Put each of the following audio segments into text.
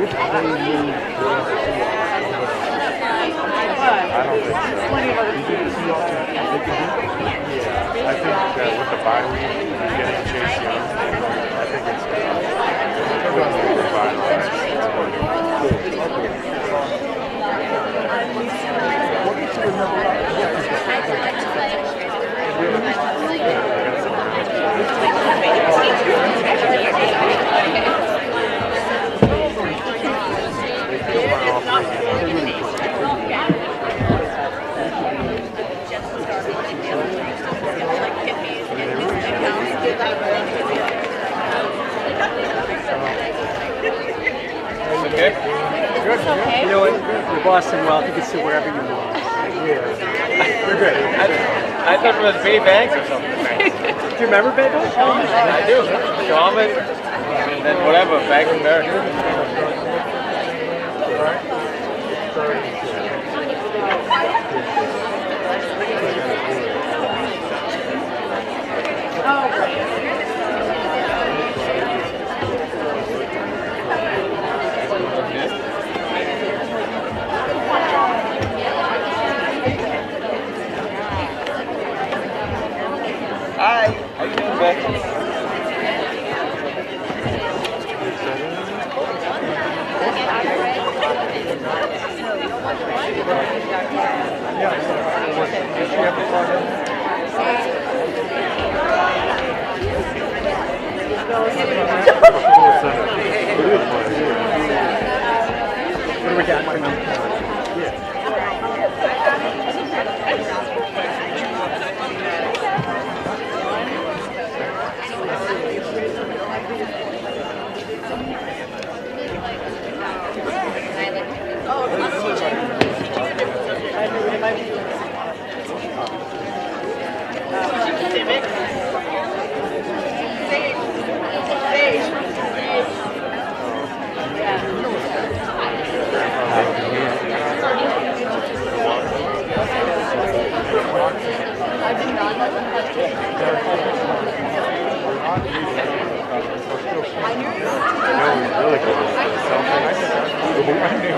I think that with the bye week, getting Chase Young, I think it's going to be finalized. Okay. Good. Okay. You know what? You're Boston well. You can sit wherever you want. We're good. I thought it was Bay Banks or something. Do you remember Bay Banks? I do. Shaman, and then whatever, Bank of America. Hi, how you doing, Becky? What do we got for now?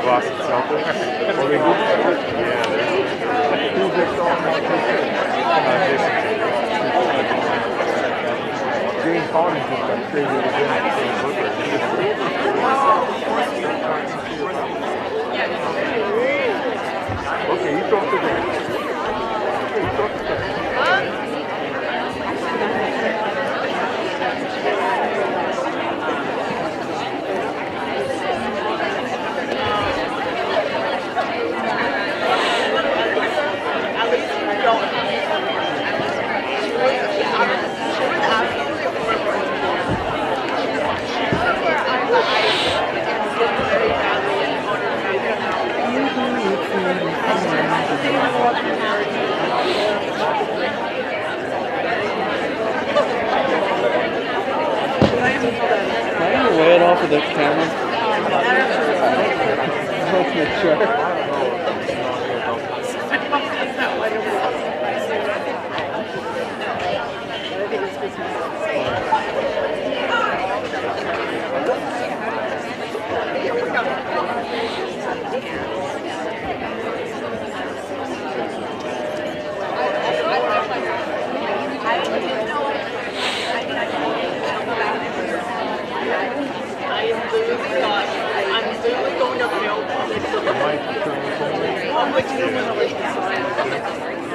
Boston Celtics. James Harden just got traded okay, you talk to them. Okay, you talk to them. Can you weigh it off of the camera? Okay, sure.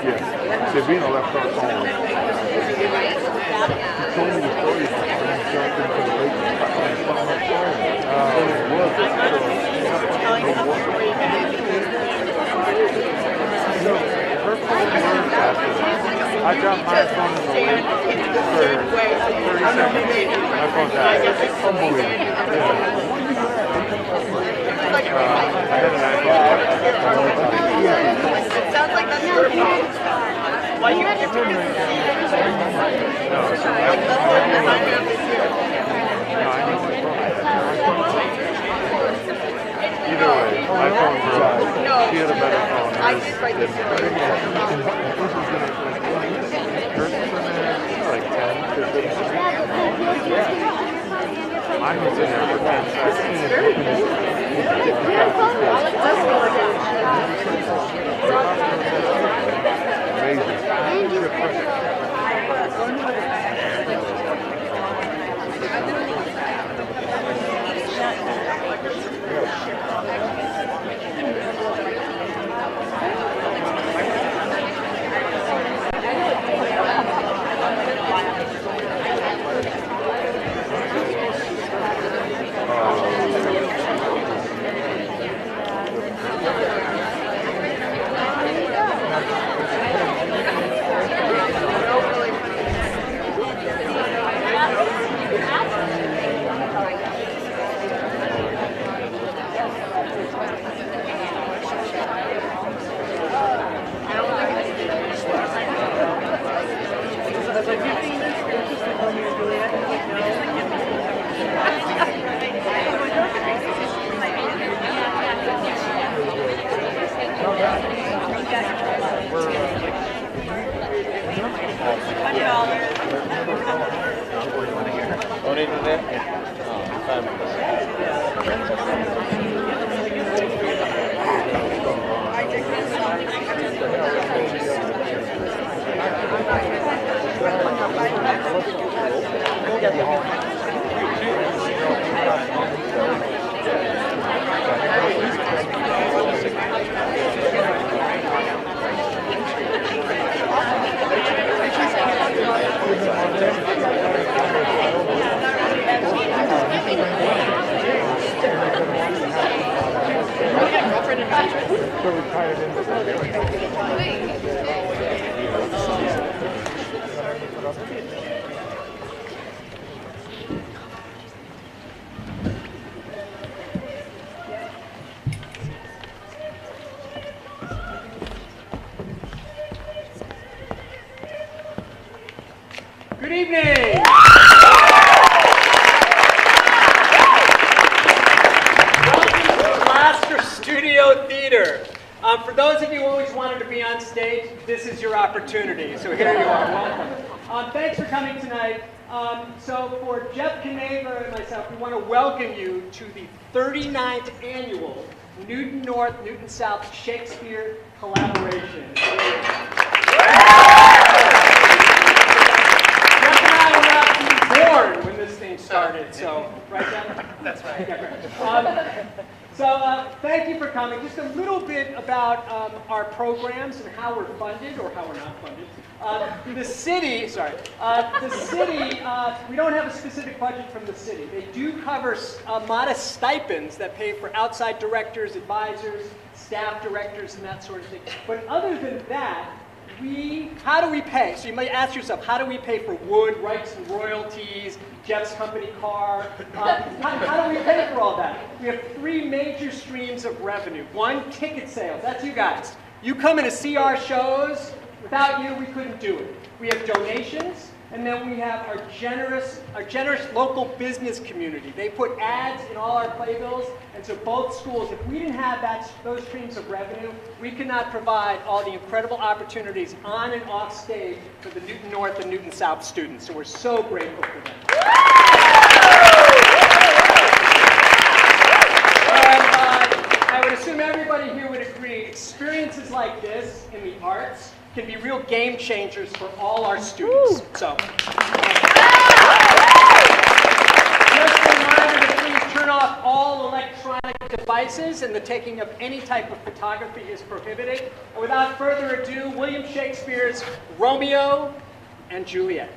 Yes, Savino left our phone. He told me the story about how he jumped into the lake and found my phone. Her phone learned faster. I dropped my phone in the lake for 30 seconds. My phone died. Unbelievable. I had an iPhone. It sounds like that's your phone. Why you have to turn it? No, so either way, my phone broke. She had a better phone. I did write this down. Like 10, 15. Mine was in there for 10 seconds. So we tie it into Good evening. Welcome to Blaster Studio Theater. For those of you who always wanted to be on stage, this is your opportunity. So here you are. Welcome. Thanks for coming tonight. So for Jeff Knaver and myself, we want to welcome you to the 39th annual Newton North, Newton South Shakespeare collaboration. Born when this thing started, so right, Jeff? That's right. Yeah, thank you for coming. Just a little bit about our programs and how we're funded or how we're not funded. The city, we don't have a specific budget from the city. They do cover modest stipends that pay for outside directors, advisors, staff directors, and that sort of thing. But other than that, how do we pay? So you might ask yourself, how do we pay for wood, rights and royalties, Jeff's company car? How do we pay for all that? We have three major streams of revenue. One, ticket sales. That's you guys. You come in to see our shows. Without you, we couldn't do it. We have donations, and then we have our generous local business community. They put ads in all our playbills, and so both schools, if we didn't have those streams of revenue, we could not provide all the incredible opportunities on and off stage for the Newton North and Newton South students. So we're so grateful for them. I would assume everybody here would agree, experiences like this in the arts can be real game changers for all our students. So, just a reminder to please turn off all electronic devices, and the taking of any type of photography is prohibited. And without further ado, William Shakespeare's Romeo and Juliet.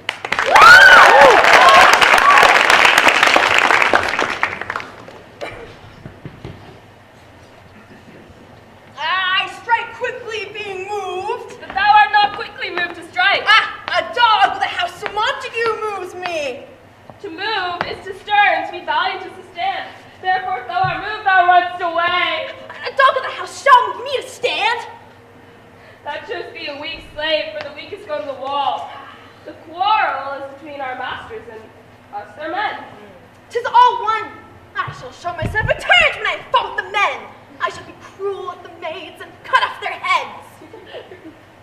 To move is to stir, and to be valiant is to stand. Therefore, though I move, thou runst away. A dog of the house shall move me to stand. Thou shouldst be a weak slave, for the weakest go to the wall. The quarrel is between our masters and us, their men. 'Tis all one. I shall show myself a tyrant when I fault the men. I shall be cruel with the maids and cut off their heads.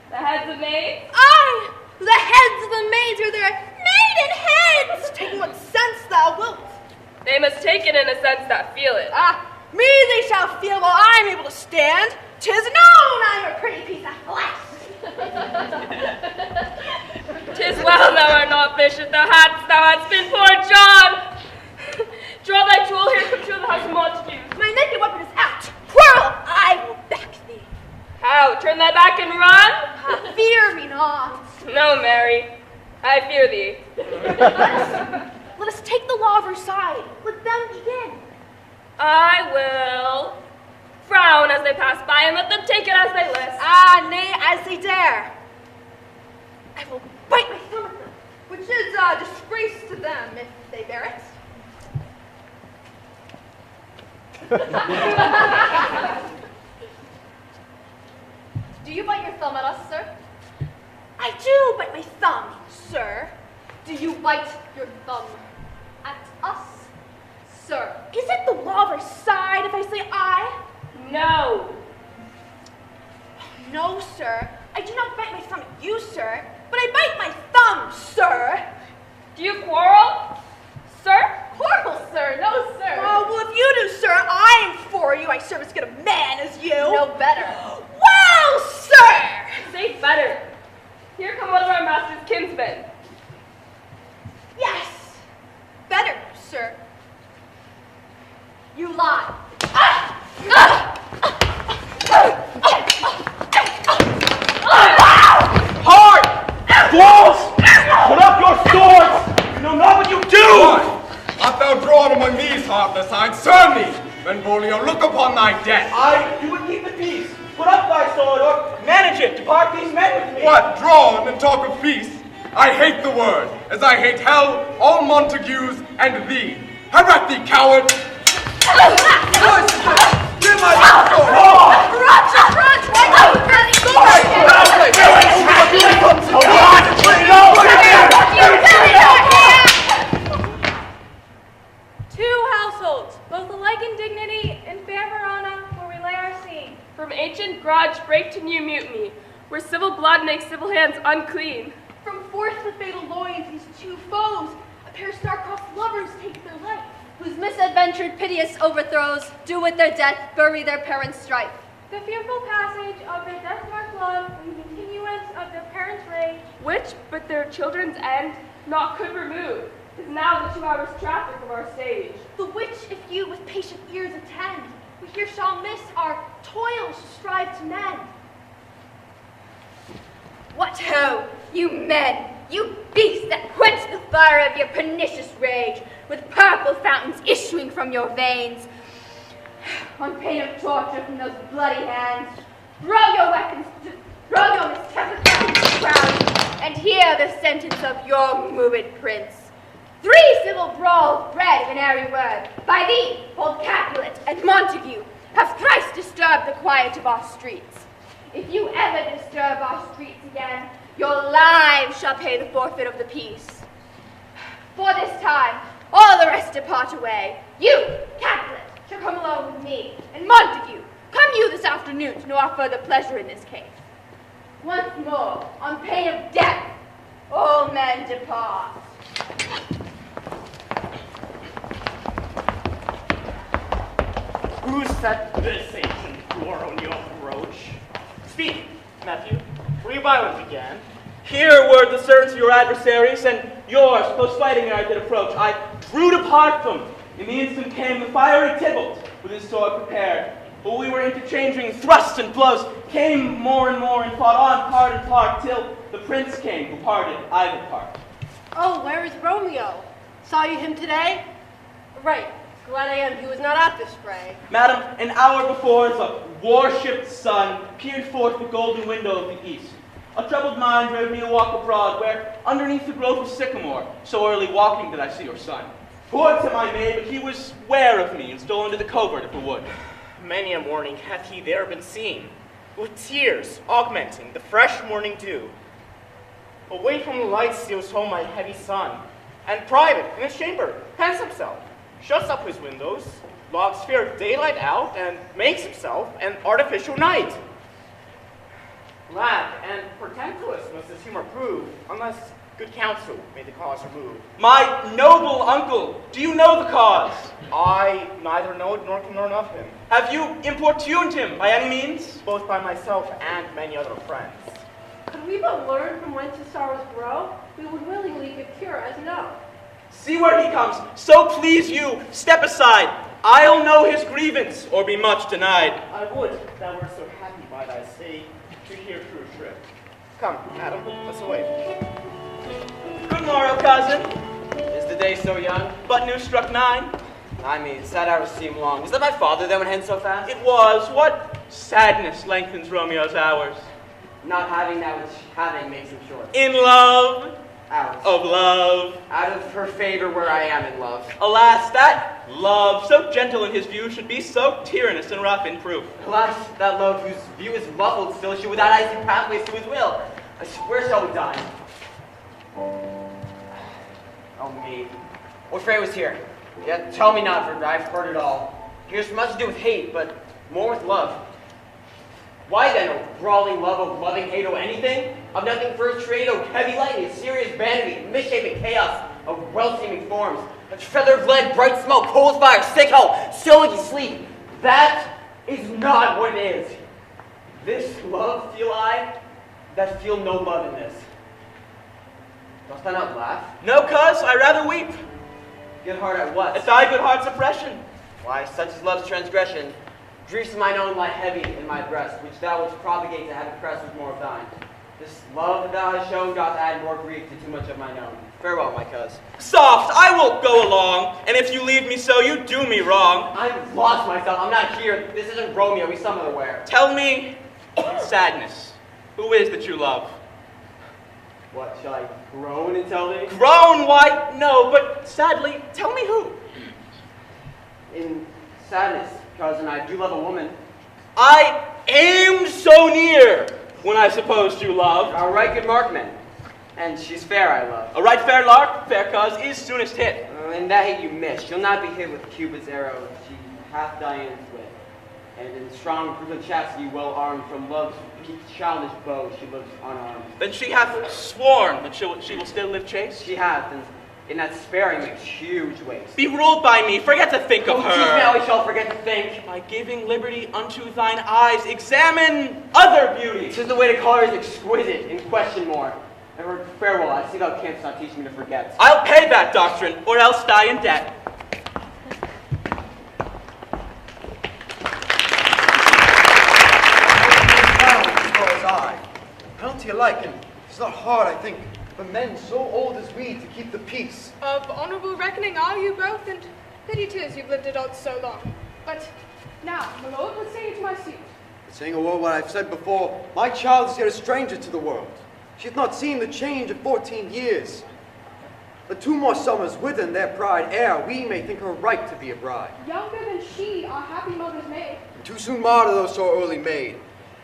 The heads of maids? Aye, the heads of the maids are their maiden heads. Take what sense thou wilt. They must take it in a sense that feel it. Me they shall feel while I am able to stand. 'Tis known I'm a pretty piece of flesh. 'Tis well thou art not bishop, thou hadst been poor John. Draw thy jewel here, come to the house of Montague. My naked weapon is out. Quarrel, I will back thee. How, turn thy back and run? Fear me not. No, Mary, I fear thee. Let us take the law of our side. Let them begin. I will frown as they pass by and let them take it as they list. Nay, as they dare. I will bite my thumb at them, which is a disgrace to them if they bear it. Do you bite your thumb at us, sir? I do bite my thumb, sir. Do you bite your thumb at us, sir? Is it the law of our side if I say I? No. No, sir. I do not bite my thumb at you, sir, but I bite my thumb, sir. Do you quarrel, sir? Quarrel, sir. No, sir. Oh, well, if you do, sir, I am for you. I serve as good a man as you. No better. Well, sir! Say better. Here come one of our master's kinsmen. Yes. Better, sir. You lie. Hard! Fools! Put up your swords! You know not what you do! Art thou drawn on my knees, heartless? I serve thee. Benvolio, look upon thy death. I, you would keep the peace. Put up thy sword, or manage it to part these men with me. What, drawn and talk of peace? I hate the word, as I hate hell, all Montagues, and thee. Harass thee, coward! Give my Two households, both alike in dignity, in fair Verona, where we lay our scene. From ancient grudge break to new mutiny, where civil blood makes civil hands unclean. From forth the fatal loins, these two foes, a pair star-crossed lovers take their life. Whose misadventured piteous overthrows do with their death bury their parents' strife. The fearful passage of their death-marked love and continuance of their parents' rage, Which, but their children's end, naught could remove, is now the 2 hours traffic of our stage. The which, if you with patient ears attend, we here shall miss our toils to strive to mend. What ho, you men, you beasts that quench the fire of your pernicious rage, with purple fountains issuing from your veins. On pain of torture from those bloody hands, throw your weapons, throw your miscast weapons to the ground, and hear the sentence of your moved prince. 3 civil brawls bred in airy word, by thee, old Capulet and Montague, have thrice disturbed the quiet of our streets. If you ever disturb our streets again, your lives shall pay the forfeit of the peace. For this time, all the rest depart away. You, Capulet, shall come along with me, and Montague, come you this afternoon to know our further pleasure in this case. Once more, on pain of death, all men depart. Who set this ancient door on your approach? Speak, Matthew, where your violence began. Here were the servants of your adversaries, and yours, close fighting ere I did approach. I drew to part them. In the instant came the fiery Tybalt, with his sword prepared. While we were interchanging thrusts and blows, came more and fought on part and part, till the prince came, who parted either part. Oh, where is Romeo? Saw you him today? Right. Glad I am he was not at this fray. Madam, an hour before, the warshipped sun peered forth the golden window of the east. A troubled mind drove me to walk abroad, where, underneath the grove of sycamore, so early walking did I see your son. Towards him I made, but he was ware of me, and stole into the covert of the wood. Many a morning hath he there been seen, with tears augmenting the fresh morning dew. Away from the light steals home my heavy son, and private in his chamber pens himself, shuts up his windows, logs fair daylight out, and makes himself an artificial night. Lack and portentous must his humor prove, unless good counsel made the cause remove. My noble uncle, do you know the cause? I neither know it nor can learn of him. Have you importuned him by any means? Both by myself and many other friends. Could we but learn from whence his sorrows grow, we would willingly give cure as know. See where he comes. So please you, step aside. I'll know his grievance, or be much denied. I would thou wert so happy by thy sake to hear true shrift. Come, Adam, let's away. Good morrow, cousin. Is the day so young? But new struck 9. I mean, sad hours seem long. Was that my father that went hence so fast? It was. What sadness lengthens Romeo's hours? Not having that which having makes him short. In love. Out. Of love. Out of her favor where I am in love. Alas, that love, so gentle in his view, should be so tyrannous and rough in proof. Alas, that love whose view is muffled still should without icy pathways to his will. Where shall we dine? Oh me. What fray was here? Yet tell me not, for I've heard it all. Here's much to do with hate, but more with love. Why then, O brawling love of loving hate, O anything? Of nothing first trade, O heavy lightning, serious vanity, misshapen chaos of well-seeming forms, a feather of lead, bright smoke, cold fire, sick hell, stoic sleep. That is not what it is. This love feel I, that feel no love in this. Dost thou not laugh? No, cuz, I rather weep. Good heart at what? At thy good heart's oppression. Why, such is love's transgression. Griefs of mine own lie heavy in my breast, which thou wouldst propagate to have impressed with more of thine. This love that thou hast shown doth add more grief to too much of mine own. Farewell, my cuz. Soft, I will go along, and if you leave me so, you do me wrong. I've lost myself. I'm not here. This isn't Romeo. He's some other where. Tell me, Sadness. Who is that you love? What, shall I groan and tell thee? Groan? Why, no, but sadly, tell me who. In sadness, cousin, I do love a woman. I aimed so near when I supposed you loved. A right good markman. And she's fair, I love. A right fair lark, fair cause, is soonest hit. In that hit you miss. She'll not be hit with Cupid's arrow. She hath Diana's wit. And in strong proof of chastity, well armed from love's childish bow, she lives unarmed. Then she hath sworn that she will still live chaste? She hath, and in that sparing makes huge waste. Be ruled by me, forget to think of her. Teach me how we shall forget to think. By giving liberty unto thine eyes, examine other beauty. 'Tis the way to call her is exquisite, and question more. And farewell, I see thou canst not teach me to forget. I'll pay that doctrine, or else die in debt. Penalty alike, and it's not hard, I think, for men so old as we to keep the peace. Of honorable reckoning are you both, and pity 'tis you've lived it out so long. But now, my lord, let's say to my seat. Saying a word what I've said before, my child is yet a stranger to the world. She hath not seen the change of 14 years. But 2 more summers within their pride ere we may think her right to be a bride. Younger than she, our happy mother's maid. And too soon martyr though so early made.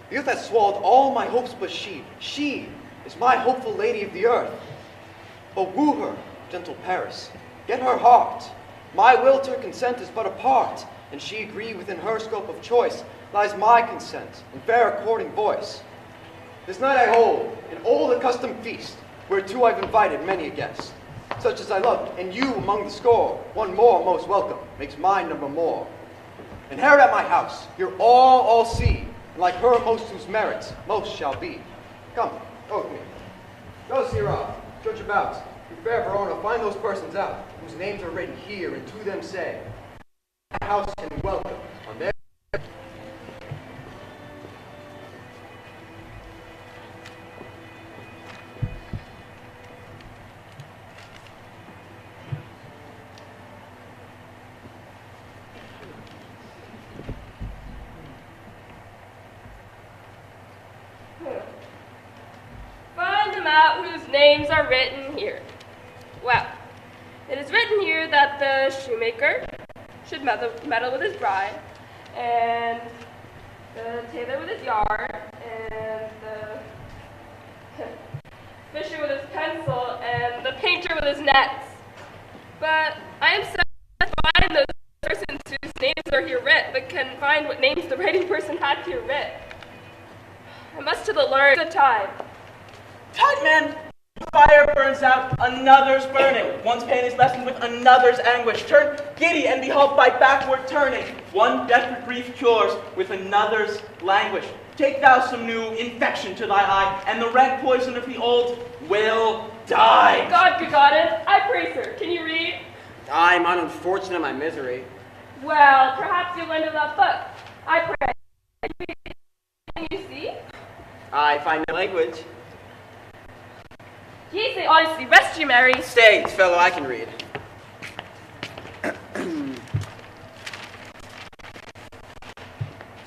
The earth hath swallowed all my hopes but she. She is my hopeful lady of the earth. But woo her, gentle Paris. Get her heart. My will to her consent is but a part, and she agree within her scope of choice lies my consent and fair according voice. This night I hold an old accustomed feast, whereto I've invited many a guest, such as I loved, and you among the score, one more most welcome, makes my number more. Inherit at my house, here all see, and like her most whose merits most shall be. Come, go with me. Go, Sirrah, search about, in fair Verona, find those persons out, whose names are written here, and to them say, my house and welcome on their Find them out whose names are written here. Well, it is written here that the shoemaker should meddle with his bride, and the tailor with his yarn, and the fisher with his pencil, and the painter with his nets. But I am set to find those persons whose names are here writ, but can find what names the writing person had here writ. I must to the learned good time. Tide man, fire burns out, another's burning. One's pain is lessened with another's anguish. Turn giddy and behold by backward turning. One desperate grief cures with another's languish. Take thou some new infection to thy eye, and the red poison of the old will die. God, good goddess, I pray, sir, can you read? I'm unfortunate in my misery. Well, perhaps you'll lend a love book. I pray. Can you see? I find no language. Ye say honestly, rest ye merry. Stay, fellow, I can read.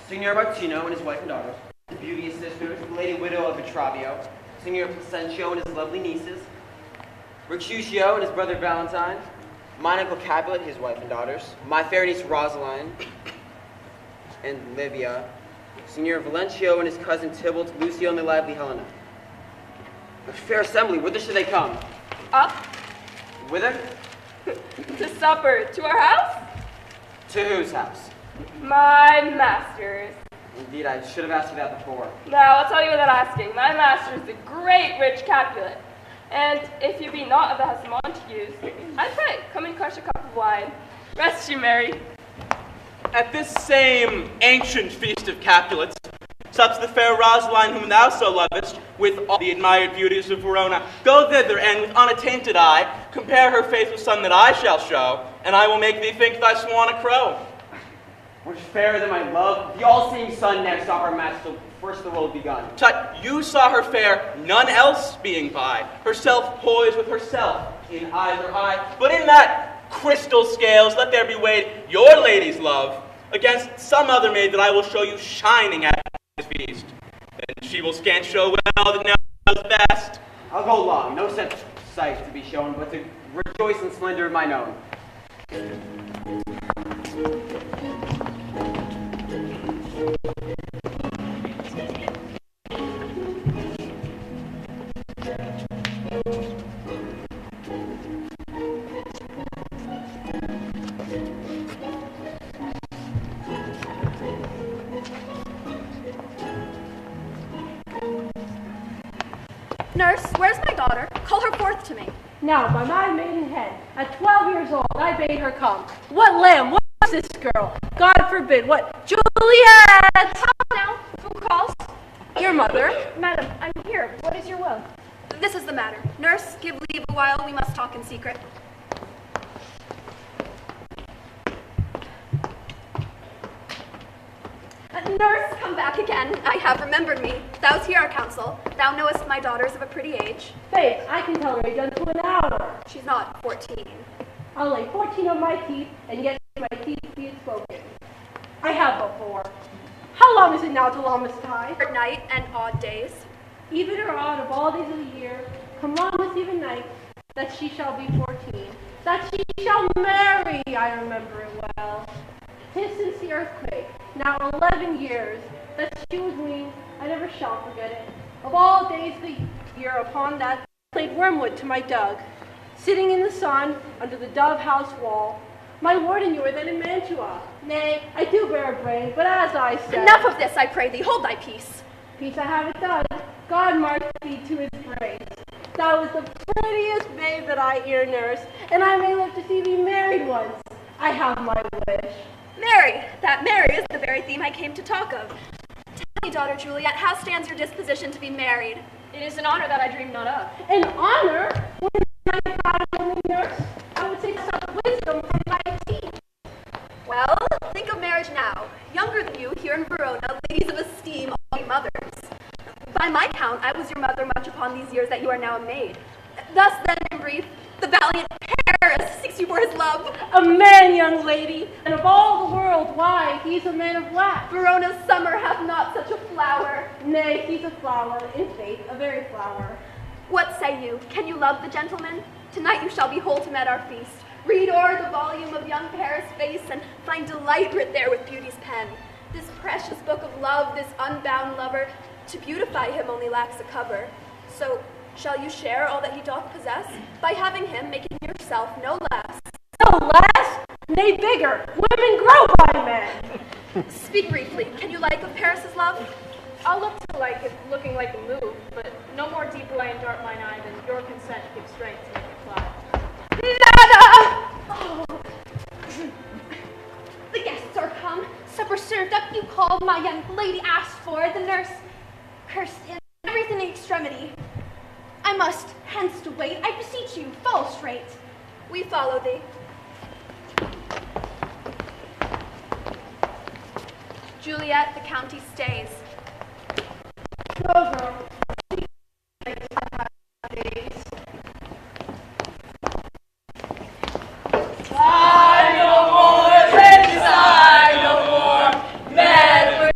Signor Bartino and his wife and daughters, his beauteous sisters, the lady widow of Vitravio, Signor Placencio and his lovely nieces, Mercutio and his brother Valentine, mine uncle Capulet, his wife and daughters, my fair niece Rosaline and Livia, Signor Valencio and his cousin Tybalt, Lucio and the lively Helena. A fair assembly, whither should they come? Up. Whither? To supper. To our house? To whose house? My master's. Indeed, I should have asked you that before. Now, I'll tell you without asking. My master is the great rich Capulet. And if you be not of the house of Montagues, I pray, come and crush a cup of wine. Rest you merry. At this same ancient feast of Capulets, sups the fair Rosaline whom thou so lovest, with all the admired beauties of Verona. Go thither, and with unattainted eye, compare her faithful son that I shall show, and I will make thee think thy swan a crow. Much fairer than my love, the all-seeing sun next saw her match till first the world begun. Tut, you saw her fair, none else being by, herself poised with herself in either eye. But in that crystal scales let there be weighed your lady's love against some other maid that I will show you shining at this feast. She will scant show well that now is best. I'll go along, no such sight to be shown, but to rejoice in splendor of mine own. Nurse, where's my daughter? Call her forth to me. Now, by my maiden head, at 12 years old, I bade her come. What lamb? What is this girl? God forbid. What? Juliet! How now? Who calls? Your mother. Madam, I'm here. What is your will? This is the matter. Nurse, give leave a while. We must talk in secret. Nurse, come back again. I have remembered me. Thou's here our counsel. Thou knowest my daughter is of a pretty age. Faith, I can tell her age unto an hour. She's not 14. I'll lay 14 on my teeth, and yet my teeth be it spoken. I have but 4. How long is it now till Lammas tide? At night and odd days. Even or odd of all days of the year, come Lammas even night, that she shall be 14. That she shall marry, I remember it well. 'Tis since the earthquake, now 11 years, that she was weaned, I never shall forget it. Of all days of the year, upon that played wormwood to my dug, sitting in the sun under the dove house wall. My lord and you were then in Mantua. Nay, I do bear a brain, but as I said... Enough of this, I pray thee. Hold thy peace. Peace I have it done. God mark thee to his grace. Thou was the prettiest babe that I e'er nursed, and I may live to see thee married once. I have my wish. Mary! That Mary is the very theme I came to talk of. Tell me, daughter Juliet, how stands your disposition to be married? It is an honor that I dream not of. An honor? When I thought only nurse, I would take some wisdom from thy teeth. Well, think of marriage now. Younger than you, here in Verona, ladies of esteem, all be mothers. By my count, I was your mother much upon these years that you are now a maid. Thus, then, in brief, the valiant Paris seeks you for his love. A man, young lady, and of all the world, why, he's a man of black. Verona's summer hath not such a flower. Nay, he's a flower, in faith, a very flower. What say you? Can you love the gentleman? Tonight you shall behold him at our feast. Read o'er the volume of young Paris' face, and find delight writ there with beauty's pen. This precious book of love, this unbound lover, to beautify him only lacks a cover. So, shall you share all that he doth possess, by having him making yourself no less? No less? Nay, bigger. Women grow by men. Speak briefly. Can you like of Paris' love? I'll look to like it looking like a move, but no more deep will I dart mine eye than your consent gives strength to make it fly. Nada! Oh. The guests are come. Supper served up, you called, my young lady asked for, the nurse cursed in everything in extremity. I must hence to wait, I beseech you, follow straight. We follow thee. Juliet, the county stays. Rover. Sigh no more, baby, sigh no more. Man,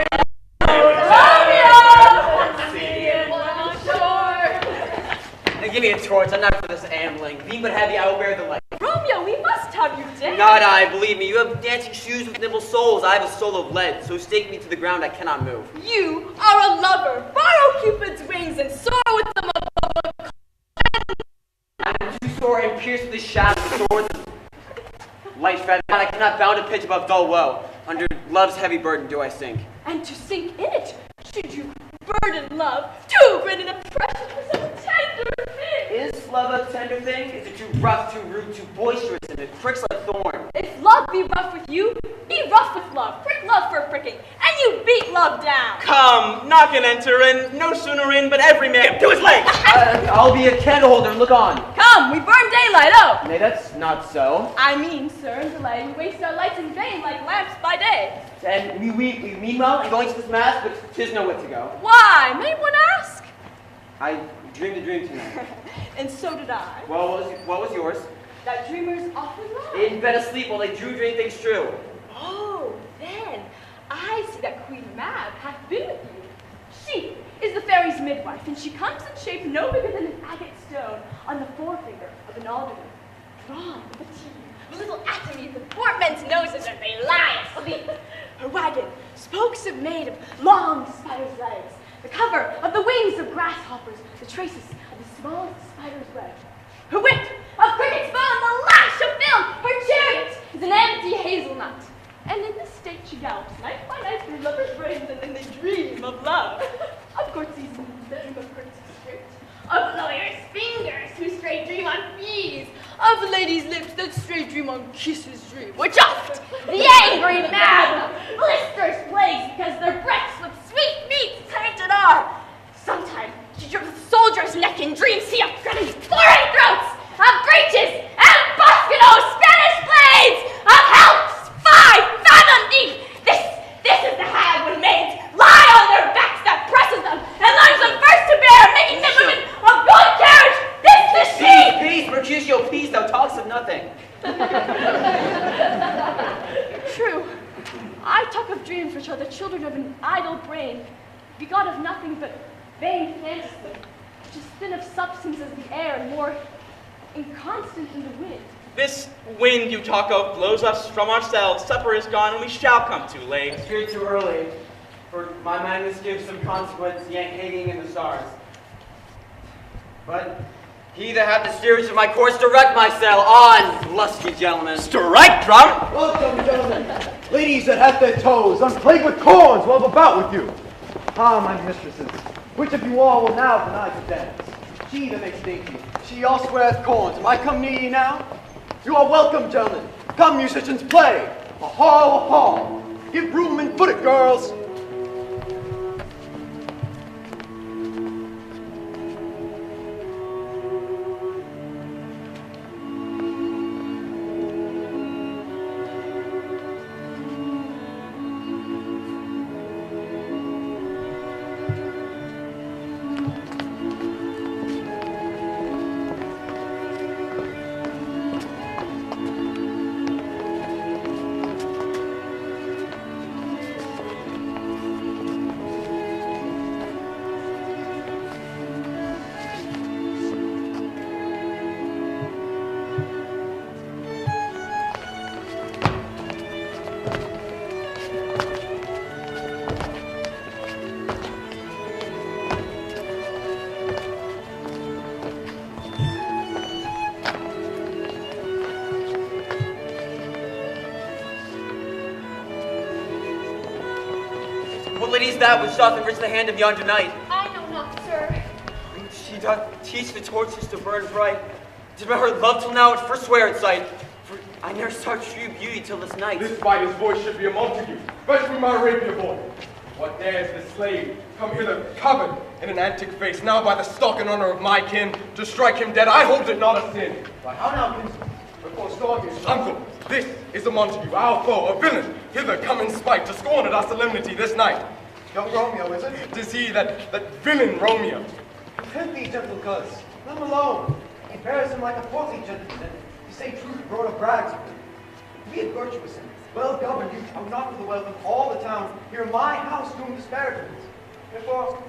Now give me a torch, I'm not for this ambling. Being but heavy, I will bear the light. Romeo, we must have you dead. Not I, believe me. You have dancing shoes with nimble soles. I have a soul of lead, so stake me to the ground, I cannot move. You are a lover. Borrow Cupid's wings and soar with them above a... I am too sore and pierced with the shaft of swords. Light feather, I cannot bound a pitch above dull woe. Under love's heavy burden do I sink. And to sink in it, should you burden love, too great an oppression for such a tender thing. Is love a tender thing? Is it too rough, too rude, too boisterous, and it pricks like a thorn? If love be rough with you, be rough with love. Prick love for pricking, and you beat love down. Come, knock and enter, and no sooner in, but every man to his legs. I'll be a candle holder, look on. Come, we burn daylight, oh. Nay, that's not so. I mean, sir, in delay, we waste our lights in vain like lamps by day. And we meanwhile, I'm going to this mass, but 'tis no whit to go. Why, may one ask? I dreamed a dream tonight. And so did I. Well, what was yours? That dreamers often lie. In bed asleep while they dream things true. Oh, then, I see that Queen Mab hath been with you. She, is the fairy's midwife, and she comes in shape no bigger than an agate stone on the forefinger of an alderman, drawn with a team of little atomies athwart men's noses as they lie asleep. Her wagon, spokes are made of long spider's legs, the cover of the wings of grasshoppers, the traces of the smallest spider's web. Her whip of cricket's bone, the lash of film, her chariot is an empty hazelnut. And in this state she gallops, night by night through lovers' brains, and then they dream of love. Of courtesies they dream of courtesies straight, of lawyers' fingers who straight dream on fees, of ladies' lips that straight dream on kisses dream, which oft the angry man blisters plagues because their breaths with sweet meats tainted are. Sometimes she drips a soldier's neck in dreams, see of grinning foreign throats, of breeches and buscados, Spanish blades, of helps 5 fathom deep. This is the hag when maids lie on their backs that presses them and learns them first to bear, making them women of good carriage. This is she. Peace, Mercutio, peace, thou talks of nothing. True. I talk of dreams which are the children of an idle brain, begot of nothing but vain fantasy, which is thin of substance as the air and more inconstant than the wind. This wind you talk of blows us from ourselves. Supper is gone, and we shall come too late. I fear too early, for my mind must give some consequence, yet hanging in the stars. But he that hath the steerage of my course direct my sail on, lusty gentlemen. Strike drum! Welcome, gentlemen. Ladies that have their toes unplagued with corns will have about with you. Ah, my mistresses, which of you all will now deny the dance? She that makes dainty, she also weareth corns. Am I come near ye now? You are welcome, gentlemen. Come, musicians, play. A haul, a haul. Give room and foot it, girls. What lady is that which doth enrich the hand of yonder knight? I know not, sir. She doth teach the torches to burn bright. Did my heart love till now at first swear at sight? For I ne'er saw true beauty till this night. This spider's voice should be a Montague. Fetch me my rapier, boy. What dares this slave come hither covered in an antic face, now by the stock and honor of my kin, to strike him dead? I hold it not a sin. Why, how now, kinsman? Before storm you, Uncle, this is a Montague, our foe, a villain, hither come in spite to scorn at our solemnity this night. Young Romeo, is it? 'Tis he, that villain Romeo. Content thee, gentle cuz. Let him alone. He bears him like a portly gentleman, and to say truth, brought of brags of him. Be it virtuous and well governed, you come not for the wealth of all the town, here in my house doing disparagements. Therefore,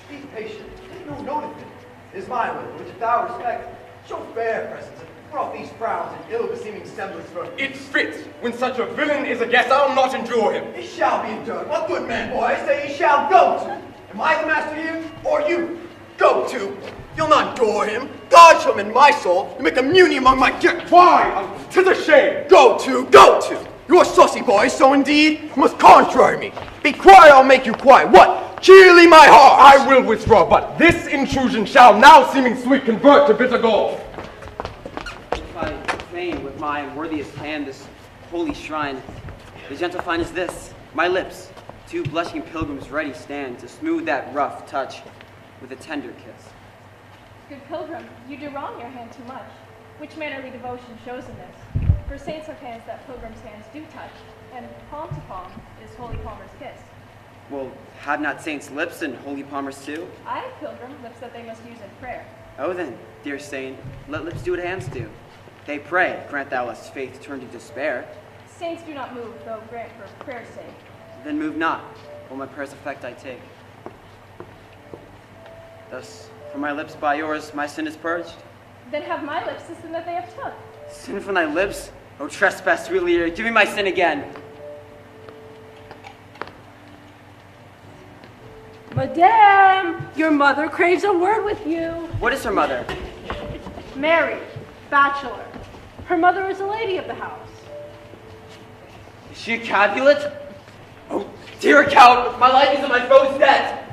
be patient, take no note of it. It is my will, which if thou respect, show fair presence, and put off these frowns and ill-beseeming semblance for It fits. When such a villain is a guest, I'll not endure him. He shall be endured. What good man, boy, I say he shall go to. Am I the master here, or you? Go to. You'll not endure him. God shall mend my soul and make a mutiny among my guests. Why, uncle? 'Tis a shame. Go to, go to. You're a saucy boy, so indeed you must contrary me. Be quiet, I'll make you quiet. What? Cheerly my heart. I will withdraw, but this intrusion shall now seeming sweet convert to bitter gall. If I fain with my unworthiest hand this holy shrine, the gentle fine is this, my lips, 2 blushing pilgrims ready stand to smooth that rough touch with a tender kiss. Good pilgrim, you do wrong your hand too much. Which mannerly devotion shows in this? For saints have hands that pilgrims' hands do touch, and palm to palm is holy palmer's kiss. Well, have not saints lips and holy palmers too? I, pilgrim, lips that they must use in prayer. Oh then, dear saint, let lips do what hands do. They pray, grant thou us faith turned to despair. Saints do not move, though grant for prayer's sake. Then move not, while my prayer's effect I take. Thus, from my lips by yours, my sin is purged. Then have my lips the sin that they have took. Sin from thy lips? O trespass, sweet leader, give me my sin again. Madame, your mother craves a word with you. What is her mother? Mary, bachelor. Her mother is a lady of the house. Is she a Capulet? Oh, dear Count, my life is in my foe's debt.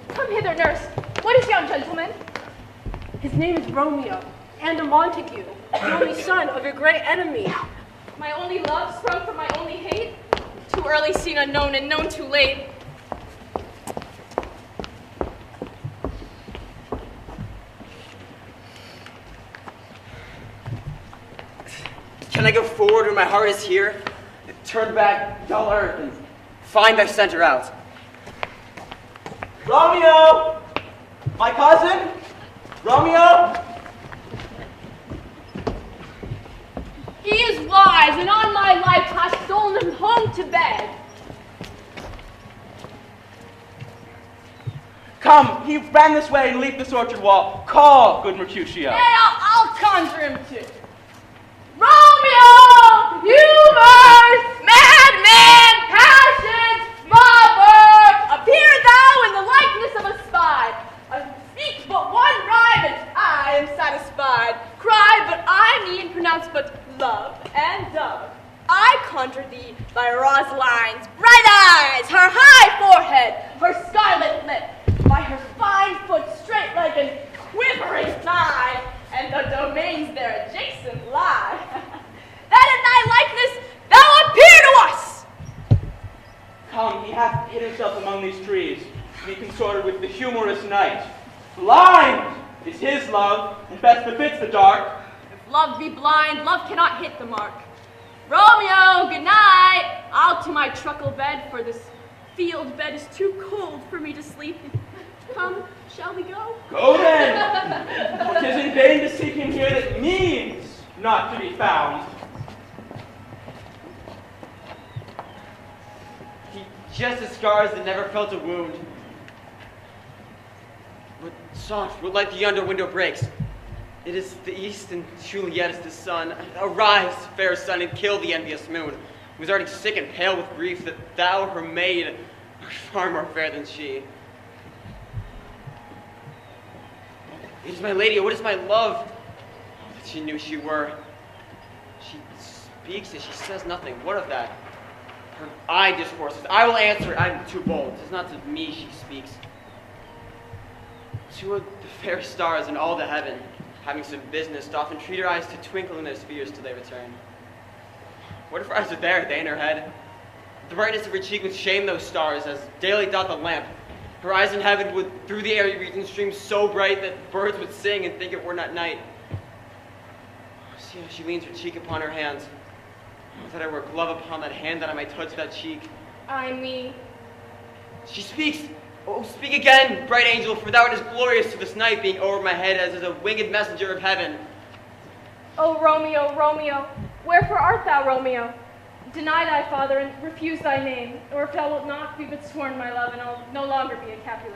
Come hither, nurse. What is young gentleman? His name is Romeo, and a Montague, the only son of your great enemy. My only love sprung from my only hate? Too early seen unknown and known too late. Can I go forward where my heart is here? Turn back, dull earth, and find thy center out. Romeo! My cousin? Romeo? He is wise, and on my life hath stolen him home to bed. Come, he ran this way and leaped this orchard wall. Call, good Mercutio. Hey, I'll conjure him too. Romeo! Humors! Madman! Passions! Robber! Appear thou in the likeness of a spy. Speak but one rhyme and I am satisfied. Cry but I mean, pronounce but love and dove. I conjure thee by Rosaline's bright eyes, her high forehead, her scarlet lip, by her fine foot, straight leg, and quivering thigh, and the domains there adjacent lie. That in thy likeness thou appear to us. Come, he hath hid himself among these trees, and he consorted with the humorous night. Blind is his love, and best befits the dark. If love be blind, love cannot hit the mark. Romeo, good night. I'll to my truckle bed, for this field bed is too cold for me to sleep. Come, shall we go? Go then, for 'tis in vain to seek him here that means not to be found. He just has scars that never felt a wound. But soft, but like the yonder window breaks. It is the east, and Juliet is the sun. Arise, fair sun, and kill the envious moon, who is already sick and pale with grief that thou, her maid, art far more fair than she. It is my lady, what is my love? Oh, that she knew she were. She speaks and she says nothing. What of that? Her eye discourses. I will answer it. I am too bold. 'Tis not to me she speaks. To the fair stars and all the heaven, having some business, doth entreat her eyes to twinkle in their spheres till they return. What if her eyes are there, they in her head? The brightness of her cheek would shame those stars, as daily doth the lamp. Her eyes in heaven would through the airy region stream so bright that birds would sing and think it were not night. See how she leans her cheek upon her hands. Oh, that I were a glove upon that hand, that I might touch that cheek. I me. She speaks. Oh, speak again, bright angel, for thou art as glorious to this night, being over my head as is a winged messenger of heaven. O Romeo, Romeo, wherefore art thou, Romeo? Deny thy father and refuse thy name, or if thou wilt not, be but sworn my love, and I'll no longer be a Capulet.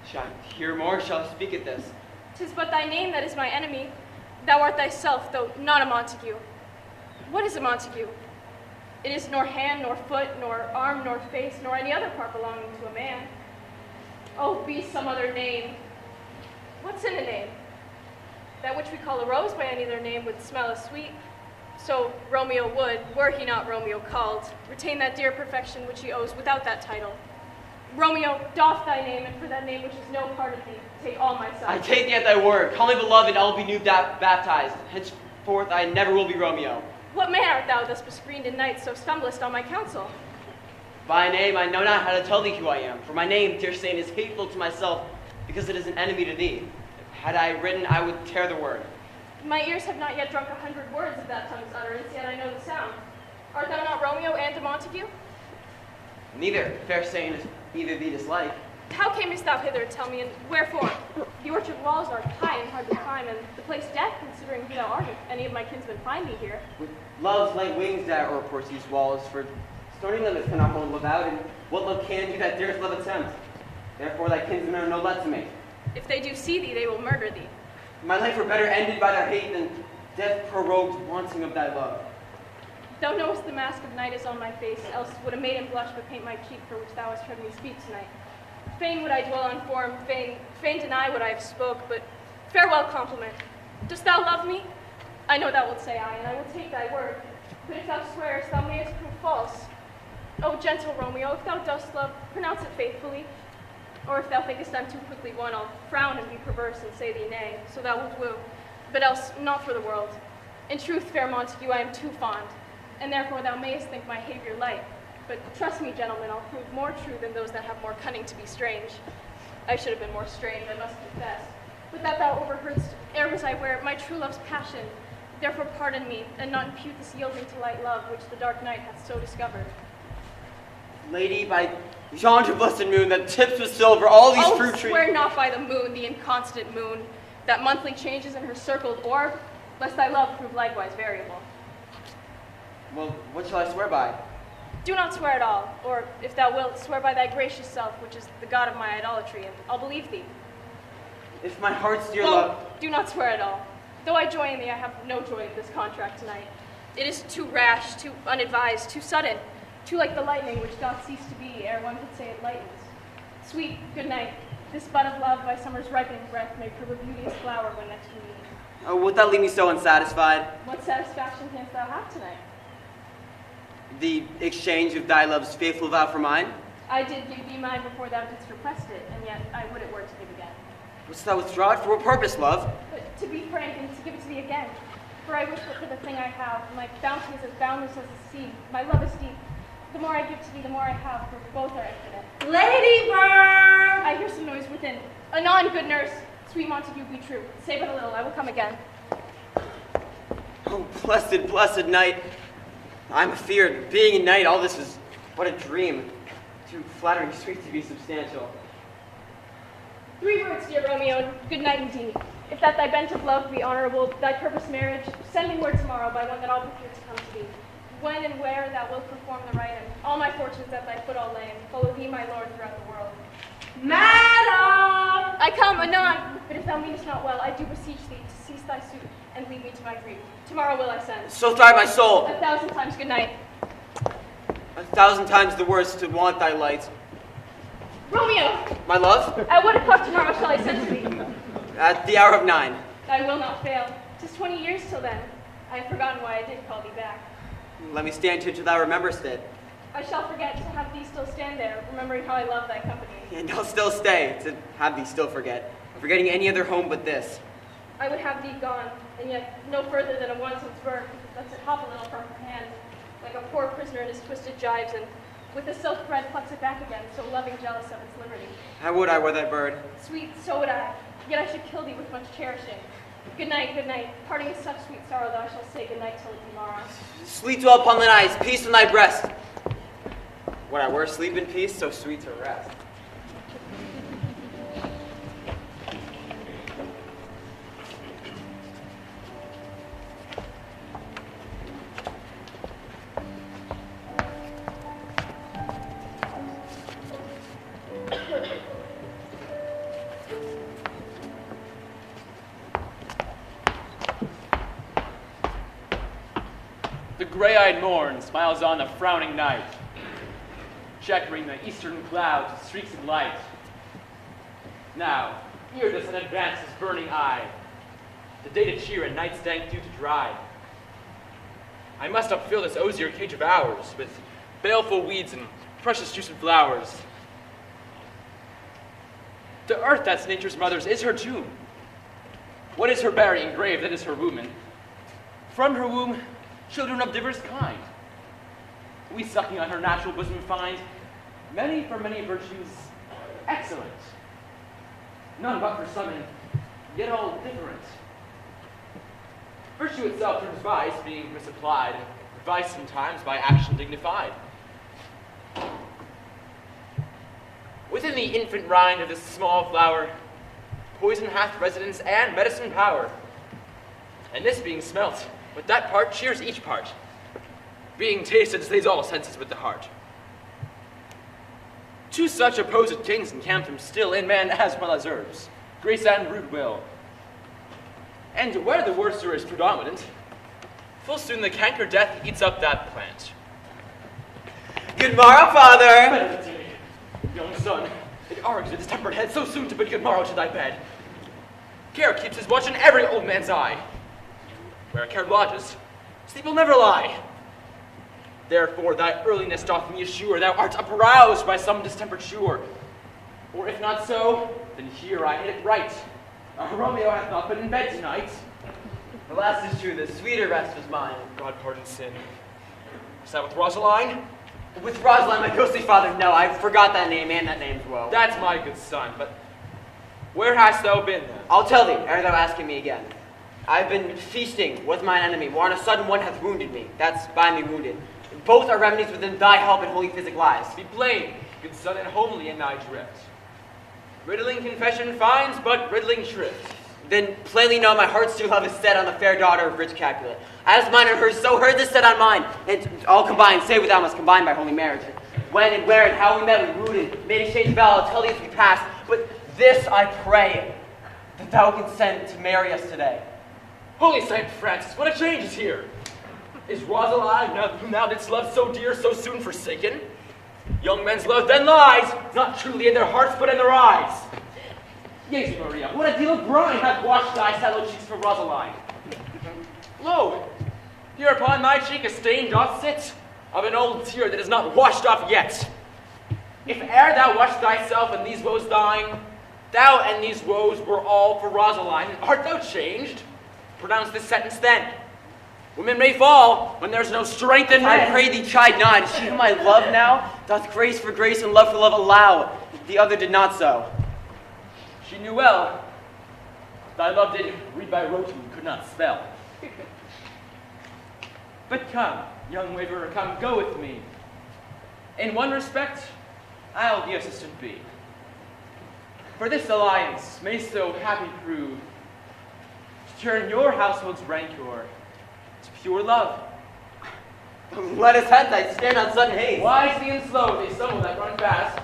Shall I hear more? Shall I speak at this? 'Tis but thy name that is my enemy. Thou art thyself, though not a Montague. What is a Montague? It is nor hand, nor foot, nor arm, nor face, nor any other part belonging to a man. Oh, be some other name. What's in a name? That which we call a rose by any other name would smell as sweet. So Romeo would, were he not Romeo called, retain that dear perfection which he owes without that title. Romeo, doff thy name, and for that name which is no part of thee, take all my sons. I take thee at thy word. Call me beloved, I will be new baptized. Henceforth I never will be Romeo. What man art thou thus bescreened in night, so stumblest on my counsel? By name I know not how to tell thee who I am, for my name, dear saint, is hateful to myself, because it is an enemy to thee. Had I written, I would tear the word. My ears have not yet drunk 100 words of that tongue's utterance, yet I know the sound. Art thou not Romeo and a Montague? Neither, fair saint, is either thee dislike. How camest thou hither, tell me, and wherefore? The orchard walls are high and hard to climb, and the place death, considering who thou art, if any of my kinsmen find thee here. With love's light wings that o'ercourse these walls, for stony limits cannot hold love out, and what love can do that dares love attempt? Therefore thy kinsmen are no less to me. If they do see thee, they will murder thee. My life were better ended by their hate than death prorogued wanting of thy love. Thou knowest the mask of night is on my face, else would a maiden blush but paint my cheek for which thou hast heard me speak tonight. Fain would I dwell on form, fain deny what I have spoke, but farewell compliment. Dost thou love me? I know thou wilt say aye, and I will take thy word. But if thou swearest, thou mayest prove false. O gentle Romeo, if thou dost love, pronounce it faithfully. Or if thou thinkest I'm too quickly won, I'll frown and be perverse and say thee nay, so thou wilt woo. But else, not for the world. In truth, fair Montague, I am too fond, and therefore thou mayest think my behavior light. But trust me, gentlemen, I'll prove more true than those that have more cunning to be strange. I should have been more strange, I must confess. But that thou overheardst, ere was I ware, my true love's passion. Therefore pardon me, and not impute this yielding to light love, which the dark night hath so discovered. Lady, by yonder blessed moon that tips with silver all these fruit trees. Swear not by the moon, the inconstant moon, that monthly changes in her circled orb, lest thy love prove likewise variable. Well, what shall I swear by? Do not swear at all, or, if thou wilt, swear by thy gracious self, which is the god of my idolatry, and I'll believe thee. If my heart's dear Well, love... do not swear at all. Though I joy in thee, I have no joy in this contract tonight. It is too rash, too unadvised, too sudden, too like the lightning which doth cease to be ere one could say it lightens. Sweet, good night. This bud of love by summer's ripening breath may prove a beauteous flower when next we meet. Oh, wilt thou leave me so unsatisfied? What satisfaction canst thou have tonight? The exchange of thy love's faithful vow for mine? I did give thee mine before thou didst request it, and yet I would it were to give again. Wouldst thou withdraw it? For what purpose, love? But to be frank, and to give it to thee again. For I wish but for the thing I have. My bounty is as boundless as the sea. My love is deep. The more I give to thee, the more I have, for both are infinite. Ladybird! I hear some noise within. Anon, good nurse. Sweet Montague, be true. Say but a little, I will come again. Oh, blessed, blessed night. I'm afeard, being a knight, all this is but a dream. Too flattering sweet to be substantial. 3 words, dear Romeo, and good night indeed. If that thy bent of love be honorable, thy purpose marriage, send me word tomorrow by one that I'll procure to come to thee. When and where thou wilt perform the rite, and all my fortunes at thy foot I'll lay, and follow thee, my lord, throughout the world. Madam! I come anon, but if thou meanest not well, I do beseech thee to cease thy suit and leave me to my grief. Tomorrow will I send. So thrive my soul. 1,000 times good night. 1,000 times the worse to want thy light. Romeo! My love? At what o'clock tomorrow shall I send to thee? At the hour of 9. I will not fail. 'Tis 20 years till then. I have forgotten why I did call thee back. Let me stand here till thou rememberest it. I shall forget to have thee still stand there, remembering how I love thy company. And I'll still stay to have thee still forget, forgetting any other home but this. I would have thee gone, and yet no further than a once-its birth, lets it hop a little from her hand, like a poor prisoner in his twisted gyves, and with the silk thread plucks it back again, so loving jealous of its liberty. How would I were thy bird? Sweet, so would I, yet I should kill thee with much cherishing. Good night, good night. Parting is such sweet sorrow that I shall say good night till tomorrow. Sleep dwell upon thine eyes, peace in thy breast. Would I were sleep in peace, so sweet to rest. The gray-eyed morn smiles on the frowning night, checkering the eastern clouds with streaks of light. Now, ere the sun advances burning eye, the day to cheer and night's dank dew to dry, I must upfill this osier cage of ours with baleful weeds and precious juice and flowers. The earth that's nature's mother's is her tomb. What is her burying grave that is her womb? And from her womb, children of divers kind, we sucking on her natural bosom find many for many virtues excellent, none but for some and yet all different. Virtue itself turns vice, being misapplied, and vice sometimes by action dignified. Within the infant rind of this small flower, poison hath residence and medicine power, and this being smelt, with that part cheers each part. Being tasted slays all senses with the heart. Two such opposed kings encamped him still in man as well as herbs, grace and rude will. And where the worser is predominant, full soon the canker death eats up that plant. Good morrow, father. Benedict, young son, it argues with his tempered head so soon to bid good morrow to thy bed. Care keeps his watch in every old man's eye. Where care lodges, sleep will never lie. Therefore thy earliness doth me assure thou art uproused by some distempered sure. Or if not so, then here I hit it right. Romeo hath not been in bed tonight. The last is true, the sweeter rest was mine. God pardon sin. Is that with Rosaline? With Rosaline, my ghostly father, no, I forgot that name and that name's woe. That's my good son, but where hast thou been then? I'll tell thee, ere thou asking me again. I've been feasting with mine enemy, where on a sudden one hath wounded me. That's by me wounded. Both are remedies within thy help and holy physic lies. Be plain, good son, and homely in thy drift. Riddling confession finds but riddling shrift. Then plainly know my heart's true love is set on the fair daughter of rich Capulet. As mine on hers, so hers is set on mine. And all combined, say what thou must combine by holy marriage. When and where and how we met, we rooted, made exchange of vow, I'll tell thee as we passed. But this I pray, that thou consent to marry us today. Holy Saint Francis, what a change is here! Is Rosaline, whom thou didst love so dear, so soon forsaken? Young men's love then lies, not truly in their hearts, but in their eyes. Yea, Maria, what a deal of brine hath washed thy sallow cheeks for Rosaline. Lo, here upon thy cheek a stain doth sit, of an old tear that is not washed off yet. If ere thou wash'st thyself and these woes thine, thou and these woes were all for Rosaline, art thou changed? Pronounce this sentence then. Women may fall when there's no strength in men. I pray thee chide not. She whom I love now doth grace for grace and love for love allow. The other did not so. She knew well. Thy love did read by rote and could not spell. But come, young waverer, come, go with me. In one respect, I'll the assistant be. For this alliance may so happy prove to turn your household's rancor to pure love. Let us hence, I stand on sudden haste. Wisely and slow, they stumble that run fast.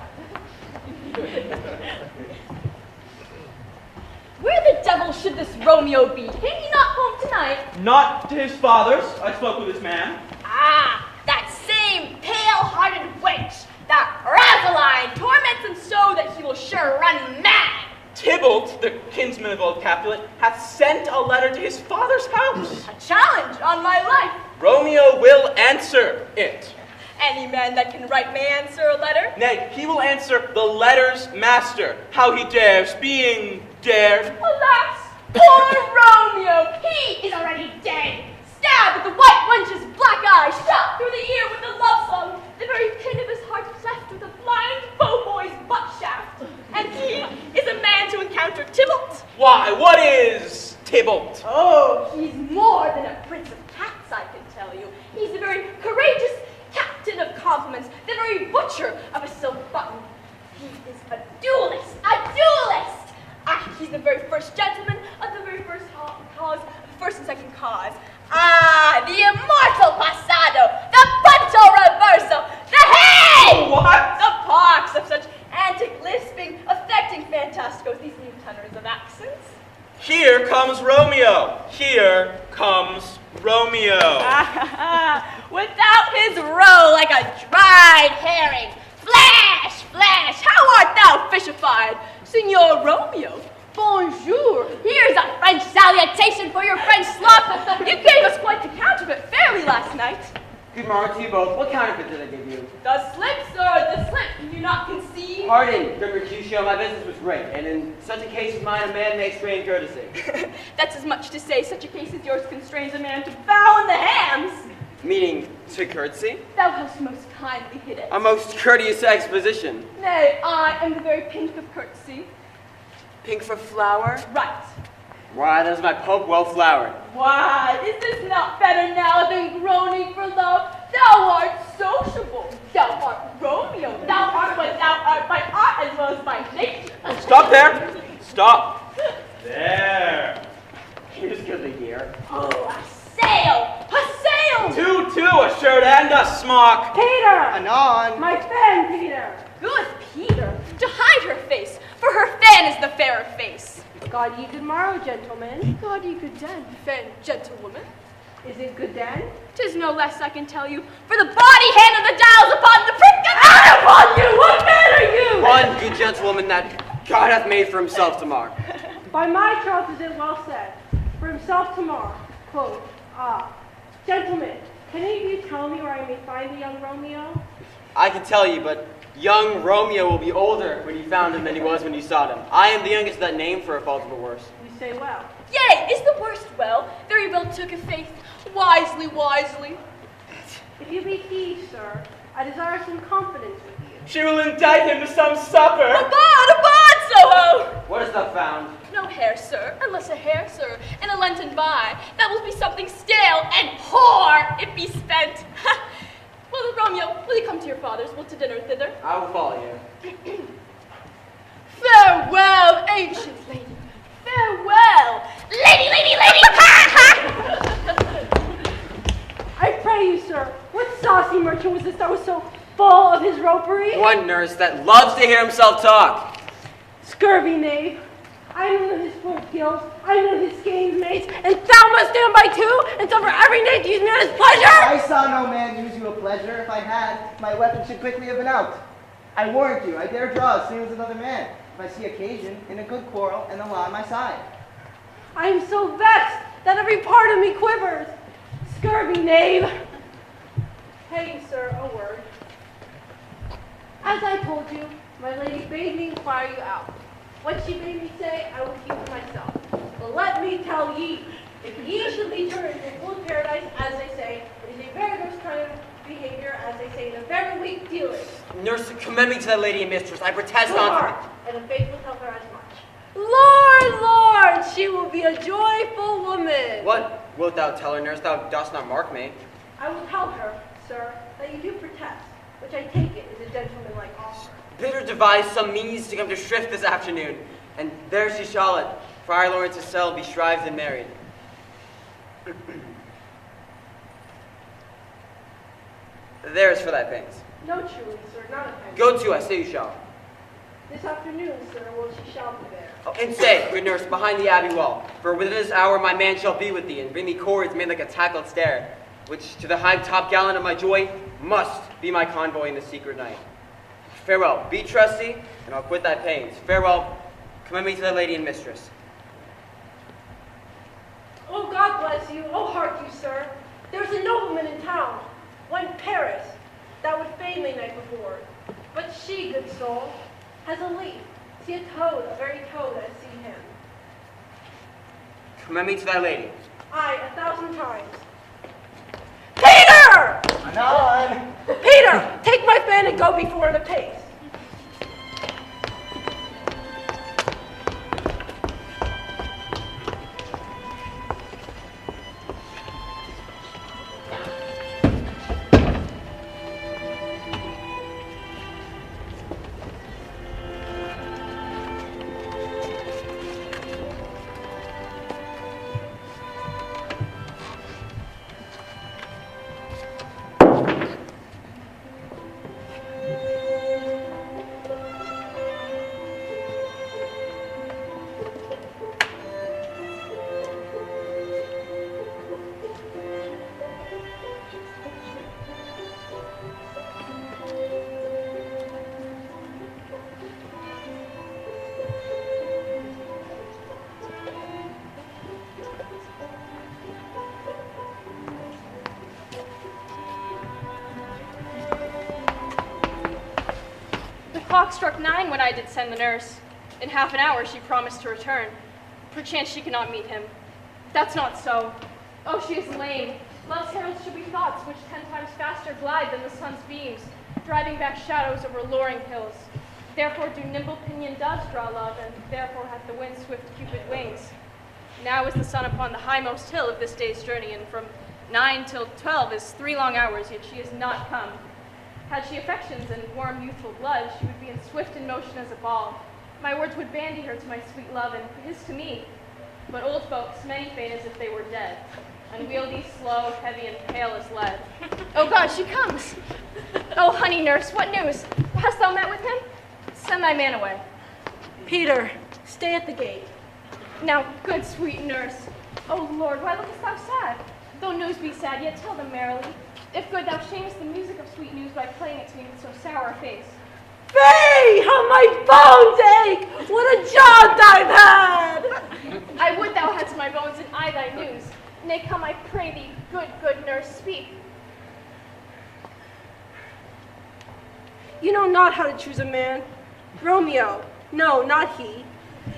Where the devil should this Romeo be? Came he not home tonight? Not to his father's. I spoke with this man. Ah, that same pale-hearted wench, that Rosaline, torments him so that he will sure run mad. Tybalt, the kinsman of old Capulet, hath sent a letter to his father's house. A challenge on my life. Romeo will answer it. Any man that can write may answer a letter. Nay, he will answer the letter's master. How he dares, being dared. Alas, poor Romeo, he is already dead. Stabbed with the white wench's black eye, shot through the ear with the love song, the very pin of his heart cleft with a blind boy's butt shaft. And he is a man to encounter Tybalt. Why, what is Tybalt? Oh, he's more than a prince of cats, I can tell you. He's a very courageous captain of compliments, the very butcher of a silk button. He is a duelist, Ah, he's the very first gentleman of the very first cause, the first and second cause. Ah, the immortal passado, the punto reverso, the hey! What? The pox of such antic lisping, affecting fantasticos, these new tenors of accents. Here comes Romeo. Here comes Romeo. Without his roe like a dried herring. Flash, flash, how art thou fishified? Signor Romeo, bonjour. Here's a French salutation for your French slop. You gave us quite the counterfeit fairly last night. Good morrow to you both. What counterfeit did I give you? The slip, sir, the slip. Can you not conceive? Pardon, good Mercutio, my business was great, and in such a case as mine, a man may explain courtesy. That's as much to say such a case as yours constrains a man to bow in the hams. Meaning to courtesy? Thou hast most kindly hit it. A most courteous exposition. Nay, I am the very pink of courtesy. Pink for flower? Right. Why, that is my Pope well flowered. Why, is this not better now than groaning for love? Thou art sociable. Thou art Romeo. Thou art what thou art by art as well as by nature. Stop there. Stop. There. Here's goodly dear. Oh, a sail! A sail! Two, a shirt and a smock. Peter! Anon. My friend, Peter. Good God ye good morrow, gentlemen. God ye good den, fair gentlewoman. Is it good den? 'Tis no less, I can tell you, for the body hand of the dials upon the prick Out upon you! What man are you? One good gentlewoman that God hath made for himself tomorrow. By my troth is it well said, for himself tomorrow. Quote, gentlemen, can any of you tell me where I may find the young Romeo? I can tell you, but young Romeo will be older when you found him than he was when you sought him. I am the youngest of that name, for a fault of the worse. You say well. Yea, is the worst well? Very well took a faith. Wisely, wisely. If you be pleased, sir, I desire some confidence with you. She will indict him to some supper. Abad, Soho! What hast thou found? No hair, sir, unless a hair, sir, and a Lenten buy. That will be something stale and poor it be spent. Well, Romeo, will you come to your father's? Will to dinner thither? I will follow you. Farewell, ancient lady. Farewell. Lady, lady, lady! I pray you, sir, what saucy merchant was this that was so full of his ropery? One nurse that loves to hear himself talk. Scurvy knave. I know his full guilt, I know his gains mates, and thou must stand by too, and suffer every knave to use me at his pleasure! I saw no man use you a pleasure. If I had, my weapon should quickly have been out. I warrant you, I dare draw as soon as another man, if I see occasion, in a good quarrel, and the law on my side. I am so vexed that every part of me quivers. Scurvy knave. Pay you, sir, a word. As I told you, my lady bade me inquire you out. What she bade me say, I will keep to myself. But let me tell ye, if ye should be turned into full paradise, as they say, it is a very gross kind of behavior, as they say, in a very weak dealing. Nurse, commend me to that lady and mistress. I protest Lord, on. and the faith will tell her as much. Lord, Lord, she will be a joyful woman. What wilt thou tell her, nurse? Thou dost not mark me. I will tell her, sir, that you do protest, which I take it is a gentlemanlike offer. Bid her devise some means to come to shrift this afternoon, and there she shall at Friar Lawrence's cell be shrived and married. There is for thy pains. No, truly, sir, not a penny. Go to, I say you shall. This afternoon, sir, well, she shall be there. Oh, and stay, good nurse, behind the abbey wall, for within this hour my man shall be with thee, and bring me cords made like a tackled stair, which to the high topgallant of my joy must be my convoy in the secret night. Farewell, be trusty, and I'll quit thy pains. Farewell, commend me to thy lady and mistress. Oh, God bless you. Oh, hark you, sir. There's a nobleman in town, one Paris, that would fain lay night reward. But she, good soul, has a leaf. See a toad, a very toad, I see him. Commend me to thy lady. Aye, 1,000 times. Peter! Anon! Peter, take my fan and go before in a pace. The clock struck 9 when I did send the nurse. In half an hour she promised to return. Perchance she cannot meet him. That's not so. Oh, she is lame. Love's heralds should be thoughts which 10 times faster glide than the sun's beams, driving back shadows over alluring hills. Therefore do nimble pinion doves draw love, and therefore hath the wind swift Cupid wings. Now is the sun upon the highmost hill of this day's journey, and from 9 till 12 is 3 long hours, yet she is not come. Had she affections and warm youthful blood, she would be in swift in motion as a ball. My words would bandy her to my sweet love, and his to me. But old folks, many faint as if they were dead, unwieldy, slow, heavy, and pale as lead. Oh God, she comes! Oh, honey nurse, what news? Hast thou met with him? Send thy man away. Peter, stay at the gate. Now, good sweet nurse. Oh Lord, why lookest thou sad? Though news be sad, yet tell them merrily. If good, thou shamest the music of sweet news by playing it to me with so sour a face. Fay, how my bones ache! What a jaunt I've had! I would thou hadst my bones and I thy news. Nay, come, I pray thee, good nurse, speak. You know not how to choose a man. Romeo, no, not he.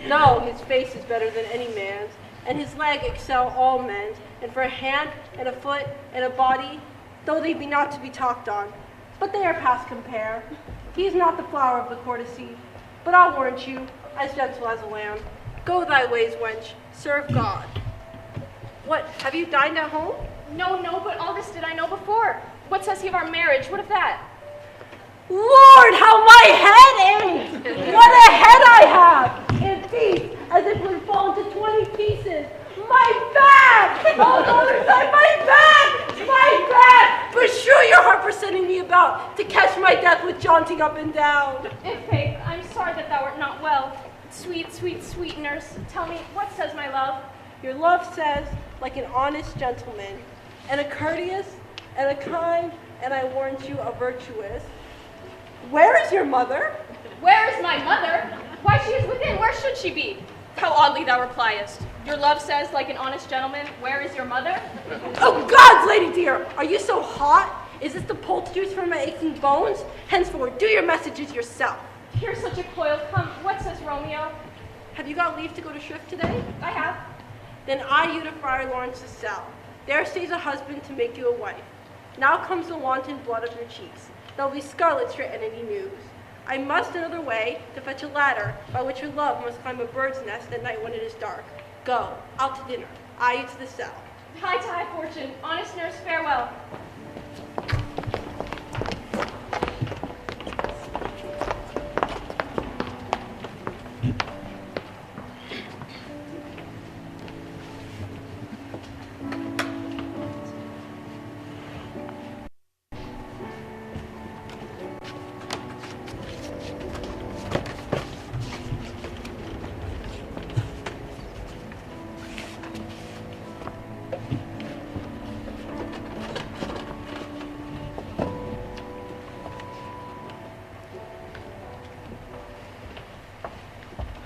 No, his face is better than any man's, and his leg excel all men's, and for a hand, and a foot, and a body, though they be not to be talked on, but they are past compare. He is not the flower of the courtesy, but I'll warrant you, as gentle as a lamb. Go thy ways, wench, serve God. What, have you dined at home? No, but all this did I know before. What says he of our marriage? What of that? Lord, how my head aches! What a head I have! It beats as if it would fall into 20 pieces. My back! Oh, Mother, my back! My back! For sure your heart for sending me about to catch my death with jaunting up and down. In faith, I'm sorry that thou art not well. Sweet nurse, tell me, what says my love? Your love says, like an honest gentleman, and a courteous, and a kind, and I warrant you, a virtuous. Where is your mother? Where is my mother? Why, she is within. Where should she be? How oddly thou repliest. Your love says, like an honest gentleman, where is your mother? Oh, gods, lady dear, are you so hot? Is this the pulse juice from my aching bones? Henceforward, do your messages yourself. Here's such a coil. Come, what says Romeo? Have you got leave to go to shrift today? I have. Then I you to Friar Lawrence's cell. There stays a husband to make you a wife. Now comes the wanton blood of your cheeks. There'll be scarlet for any news. I must another way to fetch a ladder by which your love must climb a bird's nest at night when it is dark. Go, out to dinner. I you to the cell. High fortune. Honest nurse, farewell.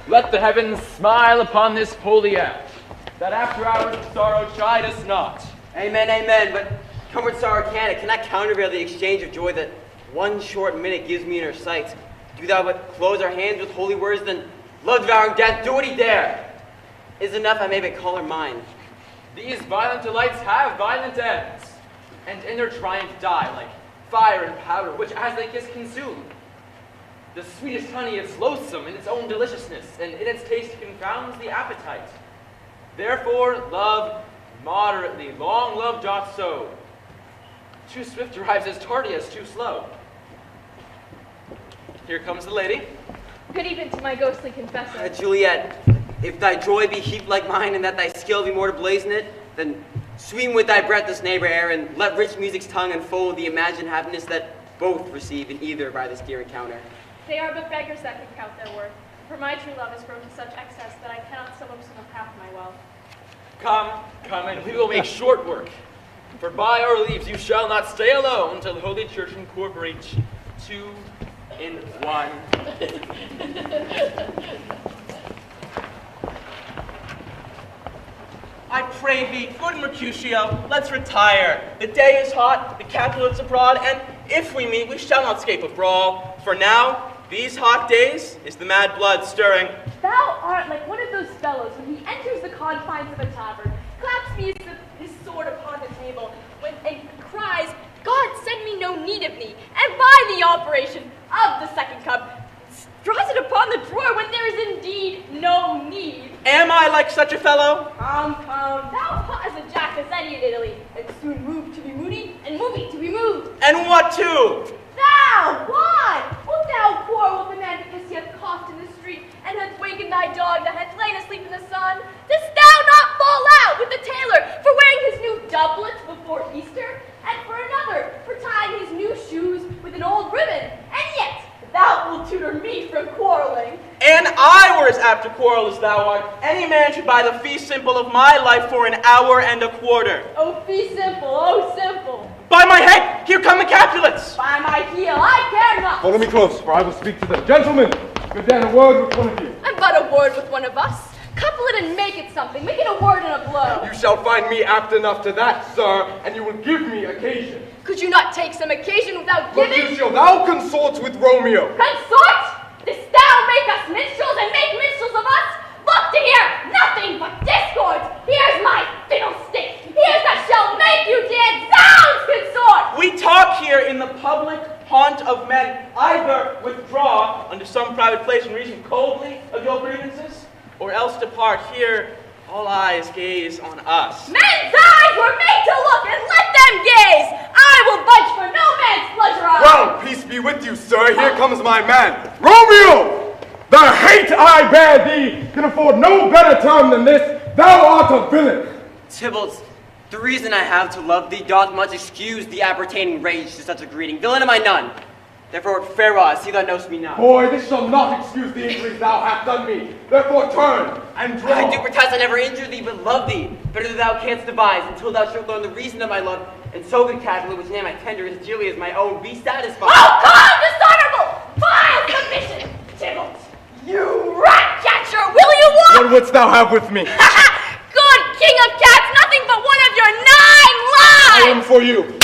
Let the heavens smile upon this holy act, that after hours of sorrow chide us not. Amen, amen, but comfort sorrow cannot countervail the exchange of joy that one short minute gives me in her sight. Do thou but close our hands with holy words, then love-devouring death, do what he dare. Is enough I may but call her mine. These violent delights have violent ends, and in their triumph die like fire and powder, which as they kiss consume. The sweetest honey is loathsome in its own deliciousness, and in its taste confounds the appetite. Therefore, love moderately. Long love doth so. Too swift arrives as tardy as too slow. Here comes the lady. Good evening to my ghostly confessor. Juliet, if thy joy be heaped like mine, and that thy skill be more to blazon it, then sweeten with thy breath this neighbor air, and let rich music's tongue unfold the imagined happiness that both receive in either by this dear encounter. They are but beggars that can count their worth. For my true love is grown to such excess that I cannot sum up half my wealth. Come, and we will make short work. For by our leaves you shall not stay alone till Holy Church incorporate 2 in 1. I pray thee, good Mercutio, let's retire. The day is hot, the Capulets abroad, and if we meet, we shall not escape a brawl. For now, these hot days, is the mad blood stirring. Thou art like one of those fellows when he enters the confines of a tavern, claps me his sword upon the table, and cries, God send me no need of thee, and by the operation of the second cup, draws it upon the drawer when there is indeed no need. Am I like such a fellow? Come, thou art as a jack as any in Italy, and soon moved to be moody, and moody to be moved. And what too? Thou, why? Wilt thou quarrel with the man because he hath coughed in the street, and hath wakened thy dog that hath lain asleep in the sun? Dost thou not fall out with the tailor for wearing his new doublet before Easter, and for another for tying his new shoes with an old ribbon? And yet thou wilt to tutor me for quarreling. And I were as apt to quarrel as thou art. Any man should buy the fee simple of my life for an hour and a quarter. Oh, fee simple, oh, simple. By my head, here come the Capulets. By my heel, I care not. Follow me close, for I will speak to them. Gentlemen, good day, a word with one of you. And but a word with one of us. Couple it and make it something. Make it a word and a blow. You shall find me apt enough to that, sir, and you will give me occasion. Could you not take some occasion without giving? Mercutio, thou consorts with Romeo. Consort? Didst thou make us minstrels and make minstrels of us? Look to hear nothing but discord. Here's my fiddlestick. Here's that shall make you dance. Sounds, consort. We talk here in the public haunt of men. Either withdraw under some private place and reason coldly of your grievances, or else depart. Here all eyes gaze on us. Men's eyes were made to look, and let them gaze. I will budge for no man's pleasure. Well, peace be with you, sir. Here comes my man, Romeo! The hate I bear thee can afford no better term than this. Thou art a villain. Tybalt, the reason I have to love thee doth much excuse the appertaining rage to such a greeting. Villain am I none. Therefore, farewell, see thou knowest me not. Boy, this shall not excuse the injuries thou hast done me. Therefore turn and draw. I do protest I never injured thee, but love thee better than thou canst devise, until thou shalt learn the reason of my love, and so good Capulet, which name I tender as dearly as my own, be satisfied. Oh, come, dishonorable! Vile submission! Tybalt, you rat catcher, will you walk? What wouldst thou have with me? Good king of cats, nothing but one of your 9 lives! I am for you.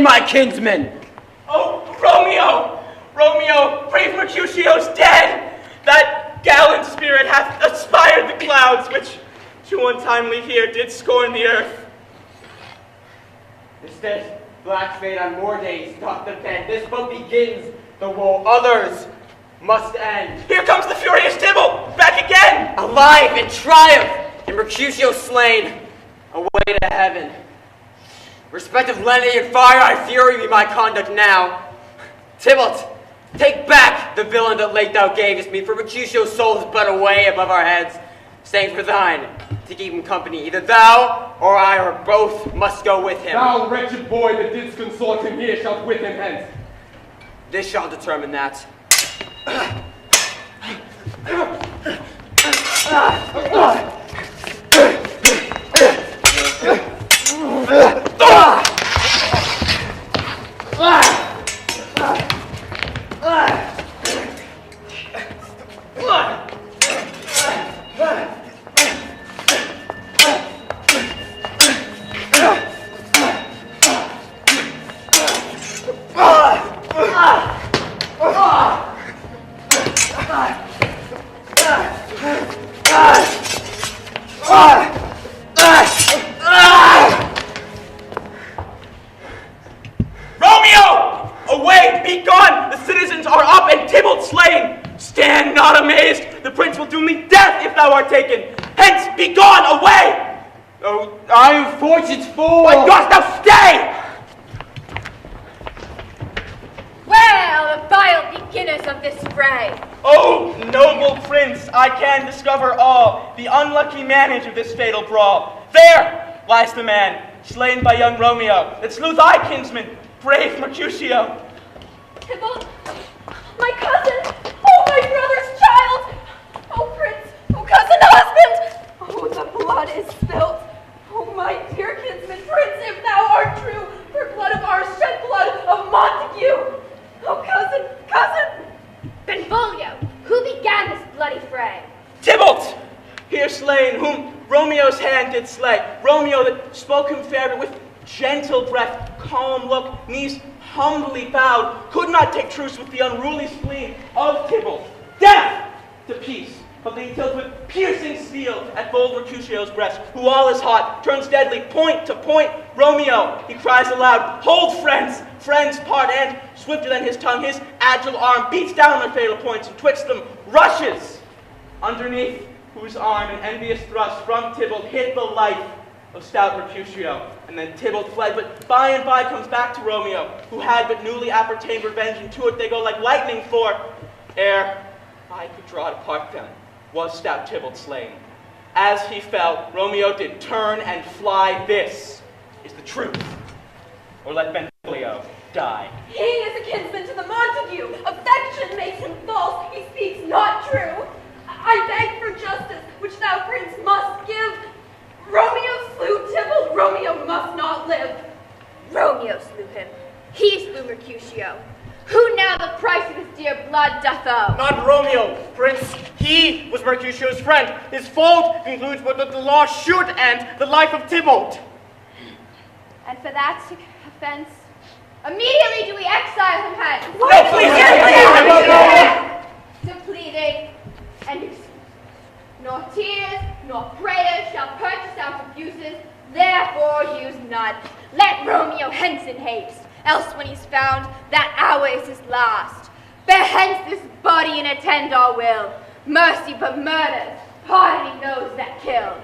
My kinsman. Oh, Romeo! Romeo, brave Mercutio's dead! That gallant spirit hath aspired the clouds, which too untimely here did scorn the earth. This dead black fate on more days doth defend. This book begins the woe others must end. Here comes the furious Tybalt, back again! Alive in triumph, and Mercutio slain, away to heaven. Respect of lenity and fire, I fury be my conduct now. Tybalt, take back the villain that late thou gavest me, for Mercutio's soul is but away above our heads. Saying for thine, to keep him company. Either thou or I or both must go with him. Thou wretched boy that didst consort him here shalt with him hence. This shall determine that. Romeo! Away! Be gone! The citizens are up and Tybalt slain! Stand not amazed! The prince will do me death if thou art taken! Hence, be gone! Away! Oh, I am fortune's fool! Why dost thou stay? Well, the vile beginners of this fray. Oh, noble prince, I can discover all, the unlucky manage of this fatal brawl. There lies the man, slain by young Romeo, that slew thy kinsman, brave Mercutio. Tybalt, my cousin, oh, my brother's child, oh, prince, oh, cousin, husband, oh, the blood is spilt. Oh, my dear kinsman, prince, if thou art true, for blood of ours shed blood of Montague. Oh, cousin, cousin. Benvolio, who began this bloody fray? Tybalt, here slain, whom Romeo's hand did slay. Romeo that spoke him fair, but with gentle breath, calm look, knees humbly bowed, could not take truce with the unruly spleen of Tybalt. Death to peace, but they tilt with piercing steel at bold Mercutio's breast, who all is hot, turns deadly, point to point. Romeo, he cries aloud, hold friends, friends part, and swifter than his tongue, his agile arm beats down their fatal points, and twixt them, rushes, underneath whose arm an envious thrust from Tybalt hit the life of stout Mercutio, and then Tybalt fled, but by and by comes back to Romeo, who had but newly appertained revenge, and to it they go like lightning, for ere I could draw it apart them, was stout Tybalt slain. As he fell, Romeo did turn and fly. This is the truth, or let Benvolio die. He is a kinsman to the Montague. Affection makes him false. He speaks not true. I beg for justice, which thou, prince, must give. Romeo slew Tybalt. Romeo must not live. Romeo slew him. He slew Mercutio. Who now the price of his dear blood doth owe? Not Romeo, prince. He was Mercutio's friend. His fault concludes but that the law should end the life of Tybalt. And for that offense, immediately do we exile him hence. No, please, To pleading and excuse. Nor tears, nor prayers shall purchase our abuses, therefore use none. Let Romeo hence in haste, else when he's found, that hour is his last. Bear hence this body and attend our will. Mercy but murders, pardoning those that kill.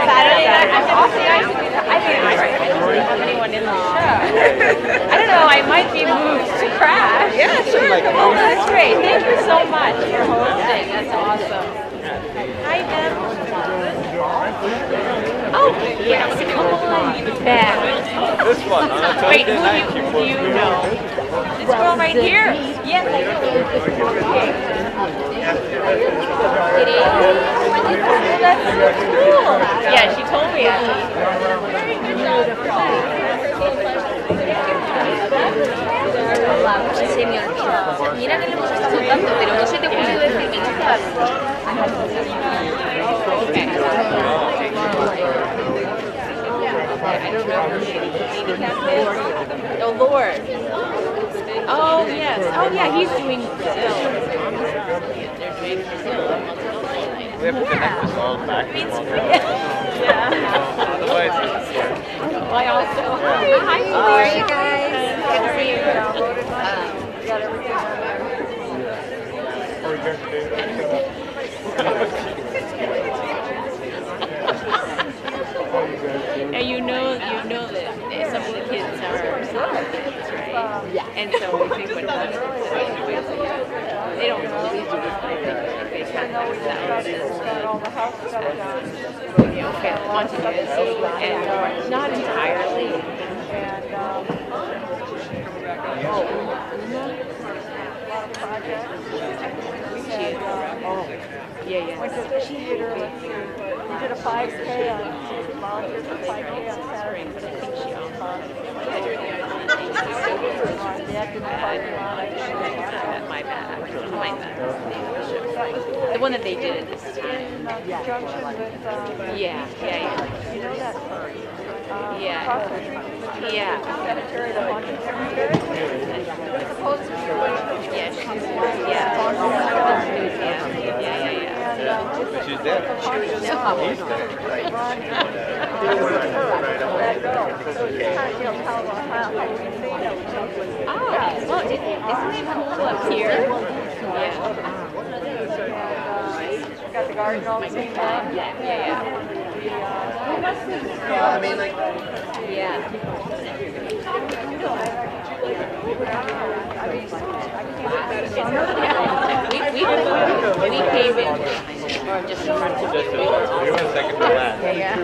Saturday night. I have anyone in the show. I don't know, I might be moved to crash. Yeah, sure. Oh, that's great. Thank you so much for hosting. That's awesome. Hi, Mem. Oh, yes, come on back. This one, on a Wait, Thursday night, who do you know? This girl right here. Yes, I do. It is? Well, that's so cool. Yeah, she told me. Very good job. Se me olvidó. Mira que le hemos estado tanto, pero no se te ocurrió decirme nada. Oh, Lord. Oh, yes. Oh, yeah, he's doing Brazil. They're doing Brazil. we have to connect this all back. Yeah. Otherwise, I also. Hi, How are you guys? Good for you. And you know that some of the kids are kids, right? Yeah. And so we think when they don't know they kind of themselves want to do this, and not entirely. Yeah. Went to the theater. We did a 5K on volunteers for 5K on Saturday. My bad. The one that they did at this time. In conjunction with, Yeah. you know that Yeah. cross the street from the church, Yeah. the cemetery, the haunted cemetery? It's supposed to be Yeah. she's dead. He's dead. Oh, well, isn't it cool up here? Yeah. Got the garden all cleaned up. Yeah. I mean, like, Yeah. We came in just in front of You were second to last. Yeah.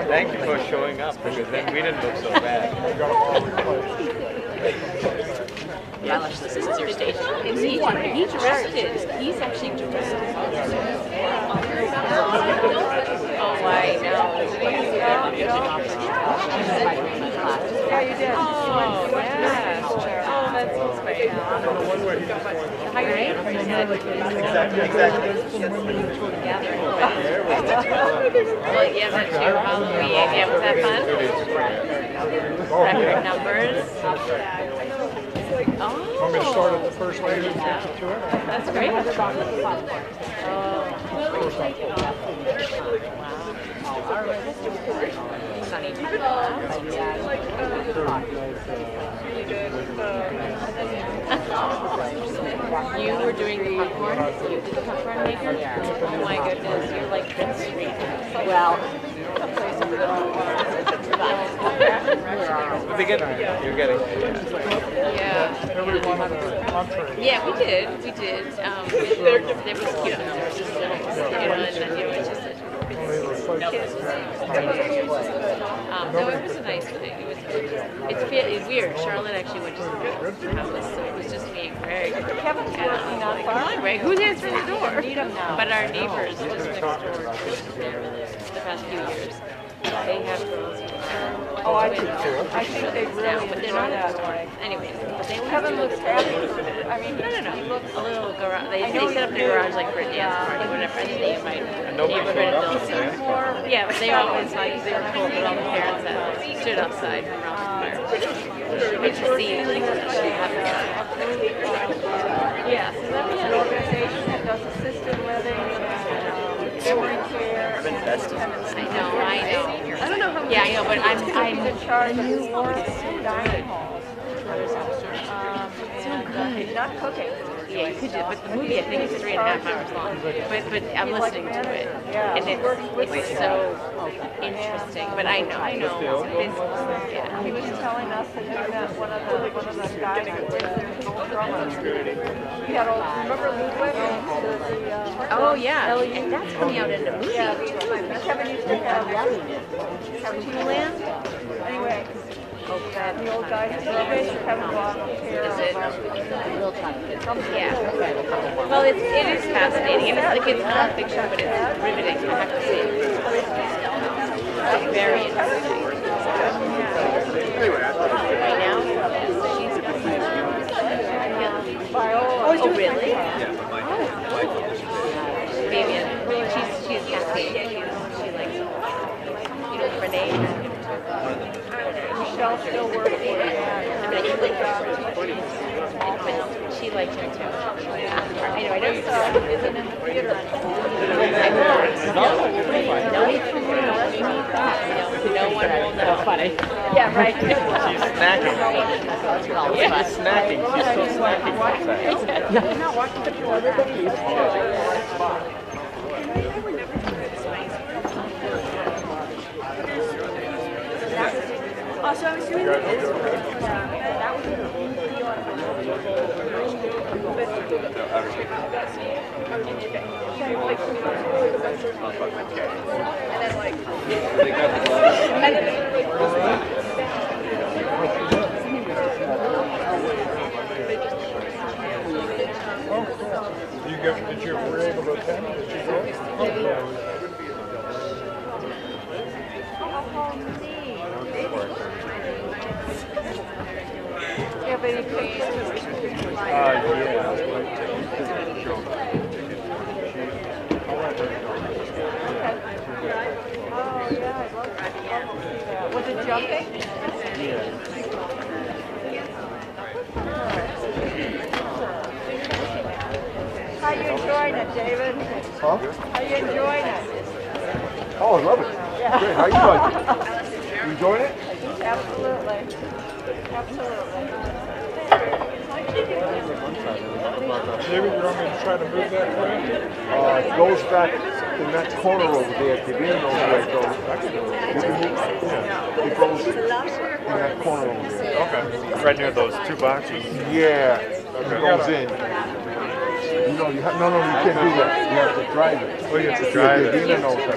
Thank you for showing up because then we didn't look so bad. Relish, this is your station. Is he directed? He's actually directed. Oh, I know. Yeah, you did. Oh, yeah. Oh, that's so sweet. Hi, right? Exactly. Well, yeah, that's true. Yeah, was that fun? Record numbers. Oh. Want me to start at the first lady and get you to it? That's great. Sunny. You were doing the popcorn? You did the popcorn maker? Oh my goodness, you're like Prince Street. Well, But you're getting. yeah. Yeah, we did. There was cute. There was just little, it's just no, it was a nice thing. It's weird. Charlotte actually went to the house, so it was just me and Greg. Kevin's working on Come on, Greg. Who's answering the door? Need him now. But our neighbors just next door, the past few years, they have girls who Oh, I think they really but they're not enjoy at that way. Anyways, but they Kevin looks happy. I mean, no. He looks a little garage. They I know set up he their did. garage like for a dance party, whatever, and then they invite nobody neighborhood showed up adults. for the dance party. Yeah, but they always like they were cool, but all the parents that stood outside around the fire. Good to see you. Yeah, so an organization that does assisted living and memory care. I know. I don't know how. Yeah, I know, but I'm in charge of 4 dining halls. And not cooking. yeah, you could do it, but the movie I think is 3.5 hours long. But I'm listening to it, and it's so interesting. But I know. Yeah. He was telling us that one of the guys that lives there, his old drummer. He had remember Ludwig? Oh yeah, and that's coming out in the movie. Yeah, Kevin used to have Two-Land? Anyway, the old guy who's Kevin bought a pair of Yeah. Well, it is fascinating, and it's non-fiction, but it's riveting. I have to say, it's very interesting. Right now, oh, really? Vivian, she's Kathleen. She likes, Renee. Michelle still works for She likes him too. Anyway, I know you isn't in the theater. No one will know. Funny. Yeah, right. She's snacking. She's snacking. She's so snacking. You're not watching the show. Also, I was doing this. Did you were able to attend? Did you go? Yeah, but he picked Was it jumping? How you enjoying it, David? Huh? How you enjoying it? Oh, I love it. Yeah. Great. How you doing? You enjoying it? Absolutely. David, you want me to try to move that for you? It goes back in that corner over there. The being over there goes. It goes in that corner over there. Okay. Right near those two boxes? Yeah. It goes in. You know, you have, no, you can't do that. You have to drive it. Oh, you have to drive it.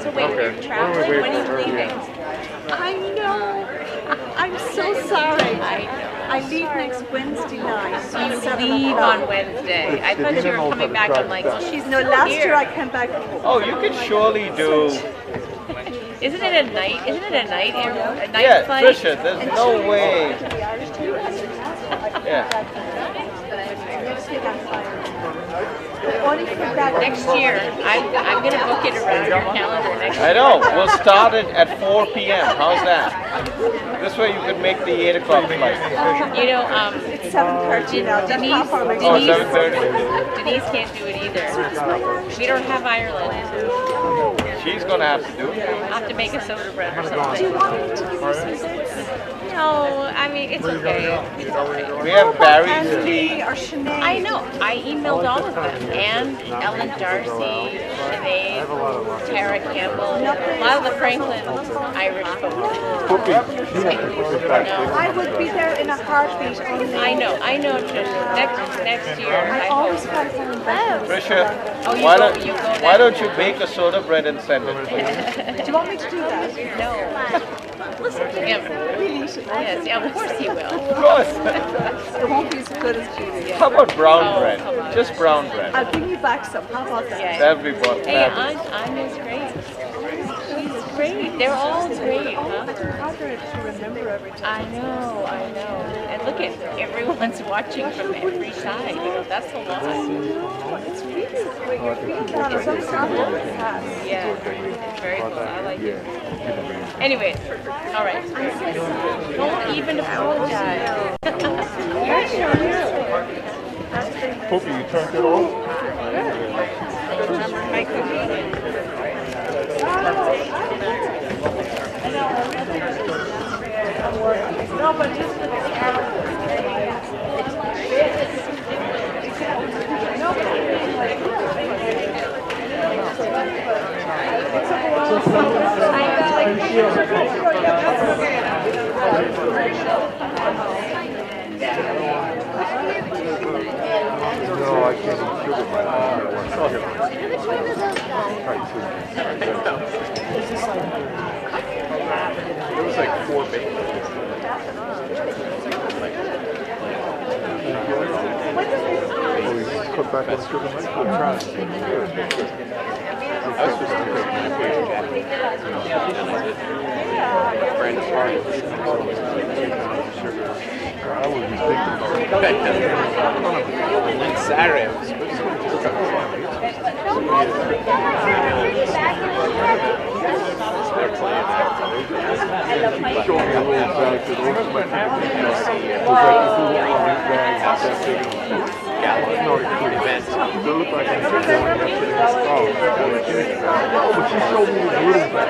So wait, you're traveling? When are you leaving? I know. I'm so sorry. I leave next Wednesday night. So you leave on Wednesday. I thought you were coming back on like. She's no. Last year I came back. Oh, you could surely do. Isn't it a night? Isn't it a night? A night Yeah, flight? Trisha, there's no way. Yeah. Next year, I'm going to book it around your calendar next year. I know. We'll start it at 4 p.m. How's that? This way you could make the 8 o'clock flight. You know, it's 7:30 now. Oh, 7:30. Denise can't do it either. We don't have Ireland. She's going to have to do it. I'll have to make a soda bread or something. Do you want me to give you some bits? No, I mean, it's okay. We have Barry's tea. I know. I emailed all of them. And Ellen Darcy, Sinead, Tara Campbell, a lot of the Franklin Irish folks. I would be there in a heartbeat. I know, Trisha. Next year, I always hope. try to find them. Trisha, Oh, you why go don't you bake a soda bread and send it? Do you want me to do that? No. Listen to him. Yes, yeah, of course he will. Of course. It won't be as good as Juliet. How about brown bread? Just brown bread. I'll bring you back some. How about that? Yeah. That'd be what. Hey, Anya's great. She's great. They're all great, huh? It's harder to remember every time. I know. And look at everyone's watching from every side. That's a lot. It's really great. You're feeling that. It's almost not what it has. Yeah, it's very cool. I like it. Anyway, all right. Don't even apologize. You're sure. Poopy, you turned it off? Remember my cookie? No, but just for the No, I can't eat sugar by There was like 4 babies. Oh, you cut back on sugar, Mike? I'm trying. That's just I was thinking about Saturday, I was supposed they're playing that. Show me a little bag to those of my event. They look like I'm going yesterday. Oh, but she showed me this little bag.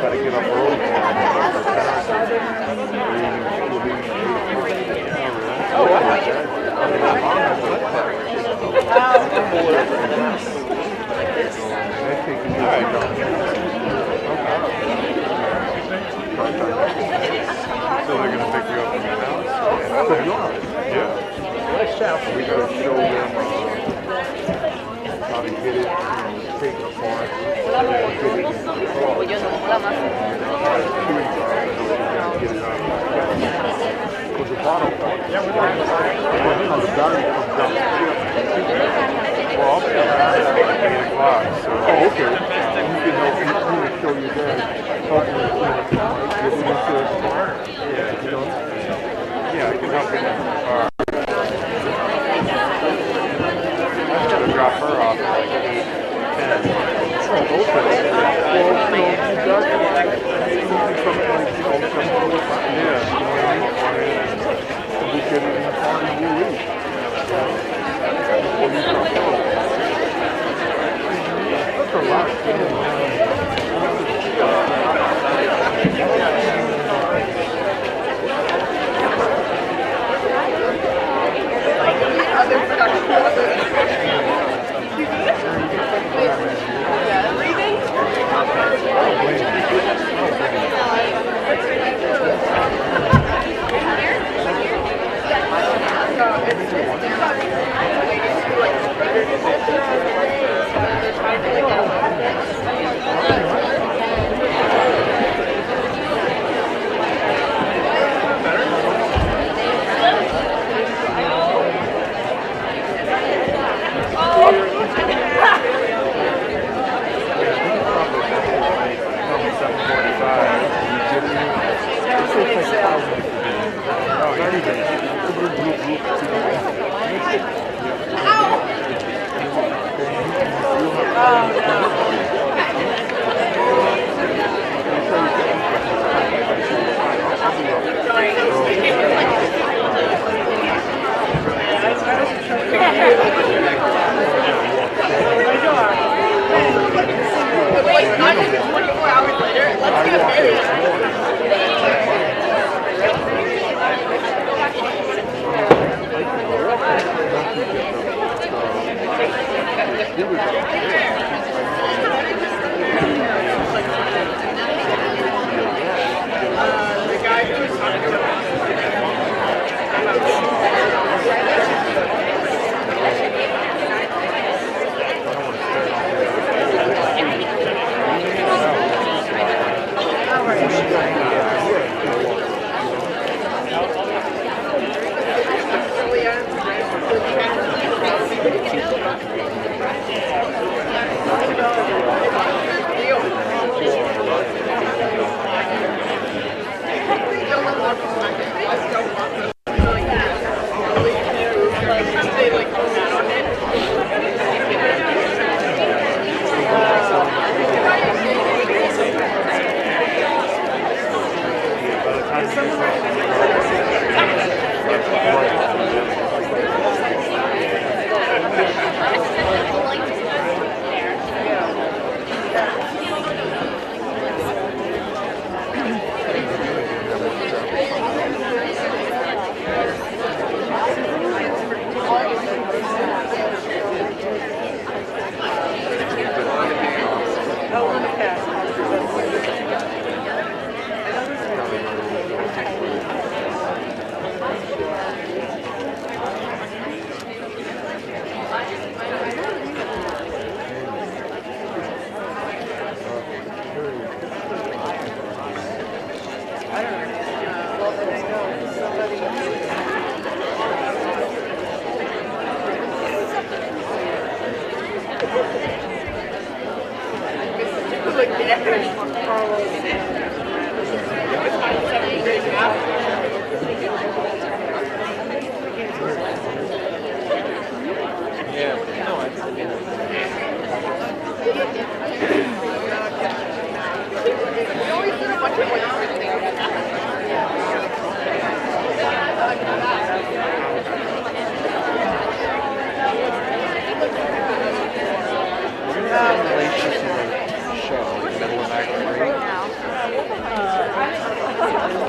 Gotta get up early. So they're gonna pick you up from your house? Yeah. We gotta show them how to get it, take it apart, get it in the because the bottom, the battery comes down. Well, I'll be around at like 8 o'clock, so. Oh, okay. You can help show your dad, help him, get him into his car. Yeah, you know. Yeah, I can help him into the car. I gotta drop her off at like 8, 10. Oh, okay. Well, you know, you got something like, you know, something like that. Yeah, you know what I mean? We get it in the car and we'll leave. That's a lot.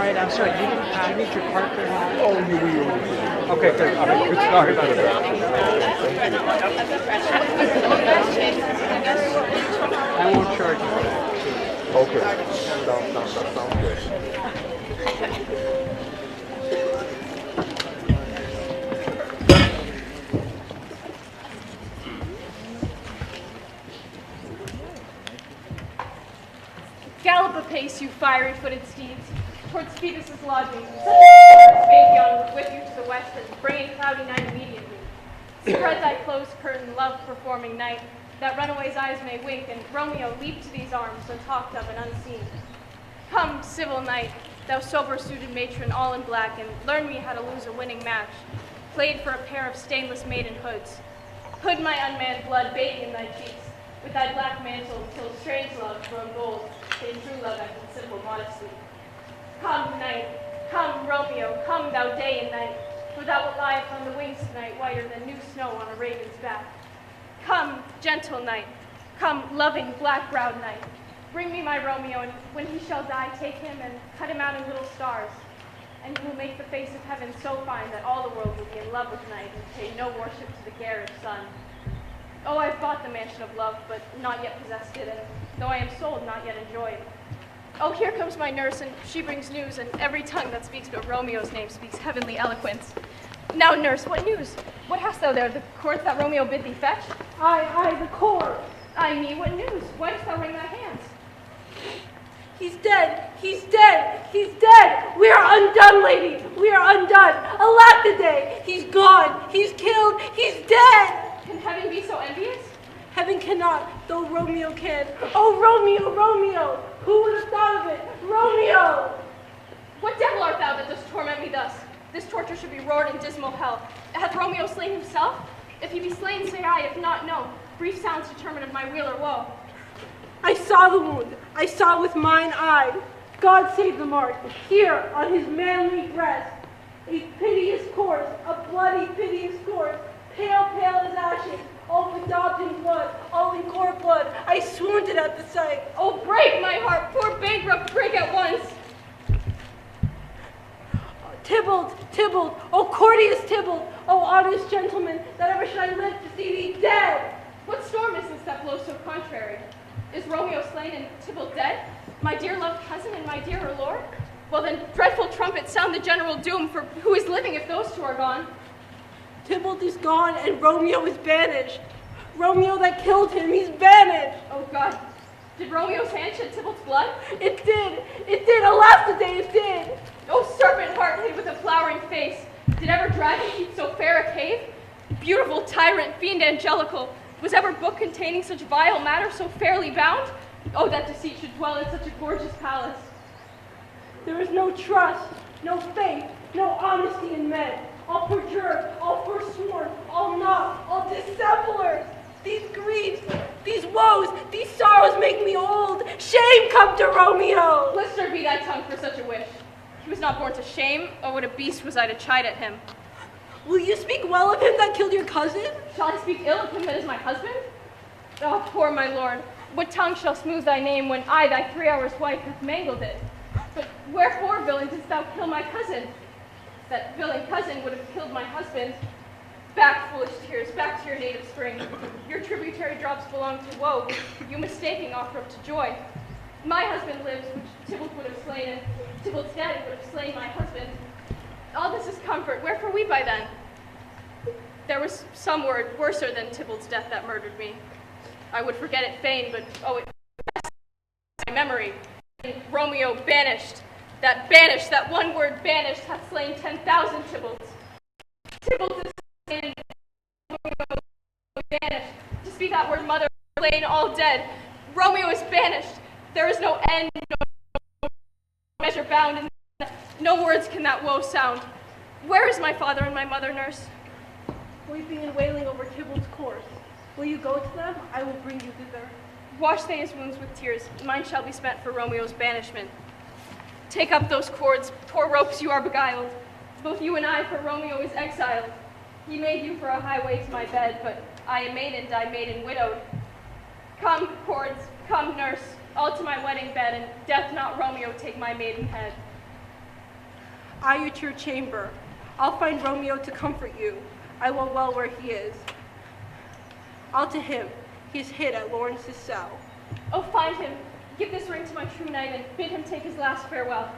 Right, I'm sorry, did you need your partner? Oh, you will. Okay, good. Sorry about that. I won't charge you. Okay. Sounds good. Gallop apace, you fiery-footed steeds, towards Phoebus' lodging. Such a spade young would whip you to the west and bring a cloudy night immediately. Spread thy close curtain, love-performing night, that runaway's eyes may wink, and Romeo leap to these arms, untalked of and unseen. Come, civil knight, thou sober-suited matron, all in black, and learn me how to lose a winning match, played for a pair of stainless maiden hoods. Hood my unmanned blood bathing in thy cheeks, with thy black mantle, till strange love grown gold, in true love and simple modesty. Come, night, come, Romeo, come, thou day and night, for thou wilt lie upon the wings tonight, whiter than new snow on a raven's back. Come, gentle night, come, loving, black-browed night, bring me my Romeo, and when he shall die, take him and cut him out in little stars, and he will make the face of heaven so fine that all the world will be in love with night and pay no worship to the garish sun. Oh, I've bought the mansion of love, but not yet possessed it, and though I am sold, not yet enjoyed. Oh, here comes my nurse, and she brings news, and every tongue that speaks but Romeo's name speaks heavenly eloquence. Now, nurse, what news? What hast thou there? The cords that Romeo bid thee fetch? Aye, the cord. Ay me, what news? Why dost thou wring thy hands? He's dead. He's dead. He's dead. We are undone, lady. We are undone. Alack the day. He's gone. He's killed. He's dead. Can heaven be so envious? Heaven cannot, though Romeo can. Oh, Romeo, Romeo. Who would have thought of it? Romeo. What devil art thou that dost torment me thus? This torture should be roared in dismal hell. Hath Romeo slain himself? If he be slain, say I. If not, no. Brief sounds determine of my weal or woe. I saw the wound. I saw with mine eye. God save the mark. Here on his manly breast. A piteous corpse, a bloody piteous corpse. Pale, pale as ashes. All bedaubed in blood, all in gore blood. I swooned at the sight. Oh, break my heart, poor bankrupt, break at once. Tybalt, oh courteous Tybalt, oh honest gentleman, that ever should I live to see thee dead. What storm is this that blows so contrary? Is Romeo slain and Tybalt dead? My dear loved cousin and my dearer lord? Well then, dreadful trumpets sound the general doom, for who is living if those two are gone? Tybalt is gone and Romeo is banished. Romeo that killed him, he's banished. Oh God, did Romeo's hand shed Tybalt's blood? It did, alas the day it did. Oh serpent heart hid with a flowering face, did ever dragon keep so fair a cave? Beautiful tyrant, fiend angelical, was ever book containing such vile matter so fairly bound? Oh, that deceit should dwell in such a gorgeous palace. There is no trust, no faith, no honesty in men. All perjured, all forsworn, all not, all dissemblers. These griefs, these woes, these sorrows make me old. Shame come to Romeo. Blistered be thy tongue for such a wish. He was not born to shame, or what a beast was I to chide at him. Will you speak well of him that killed your cousin? Shall I speak ill of him that is my husband? Oh, poor my lord, what tongue shall smooth thy name when I, thy 3 hours wife, hath mangled it? But wherefore, villain, didst thou kill my cousin? That villain cousin would have killed my husband. Back, foolish tears, back to your native spring. Your tributary drops belong to woe, you mistaking offer up to joy. My husband lives, which Tybalt would have slain, and Tybalt's dead would have slain my husband. All this is comfort. Wherefore weep I then? There was some word worser than Tybalt's death that murdered me. I would forget it fain, but oh, it my memory. And Romeo banished. That one word banished hath slain 10,000 Tybalts. Tybalt is slain, Romeo banished. To speak that word mother, slain, all dead. Romeo is banished. There is no end, no measure bound, and no words can that woe sound. Where is my father and my mother, nurse? Weeping and wailing over Tybalt's corse. Will you go to them? I will bring you thither. Wash they his wounds with tears. Mine shall be spent for Romeo's banishment. Take up those cords, poor ropes you are beguiled. Both you and I, for Romeo is exiled. He made you for a highway to my bed, but I am maiden, I maiden widowed. Come, cords, come, nurse, all to my wedding bed, and death not Romeo take my maiden head. I you to your chamber. I'll find Romeo to comfort you. I will well where he is. I'll to him. He is hid at Lawrence's cell. Oh, find him. Give this ring to my true knight, and bid him take his last farewell.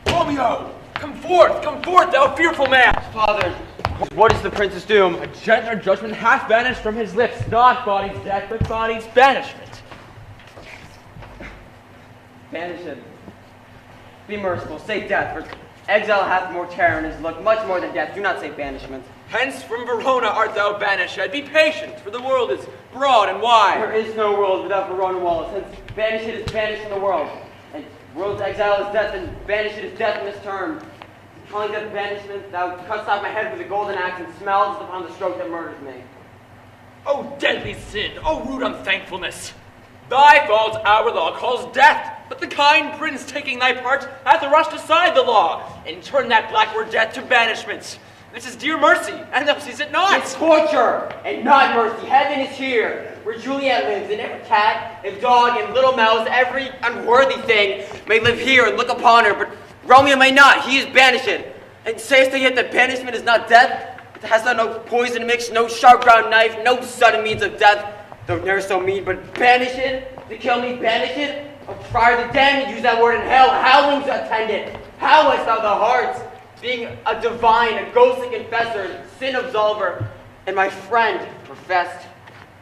Romeo! Come forth, thou fearful man! Father, what is the prince's doom? A gentler judgment hath vanished from his lips, not body's death, but body's banishment. Banish him. Be merciful, say death, for exile hath more terror in his look, much more than death. Do not say banishment. Hence from Verona art thou banished. Be patient, for the world is broad and wide. There is no world without Verona walls. Hence banish it is banished from the world. And world's exile is death, and banish it is death in this term. Calling death banishment, thou cuttest off my head with a golden axe and smellest upon the stroke that murders me. O deadly sin, O rude unthankfulness! Thy fault our law calls death, but the kind prince taking thy part hath rushed aside the law, and turned that black word death to banishment. This is dear mercy, and thou seest it not. It's torture, and not mercy. Heaven is here, where Juliet lives, and every cat, and dog, and little mouse, every unworthy thing may live here and look upon her, but Romeo may not. He is banished. And sayest thou yet that banishment is not death? Hast thou no poison mixed, no sharp ground knife, no sudden means of death, though ne'er so mean, but banish it, to kill me, banish it? O friar the damned use that word in hell, howlings attend it. How hast thou the hearts, being a divine, a ghostly confessor, sin absolver, and my friend professed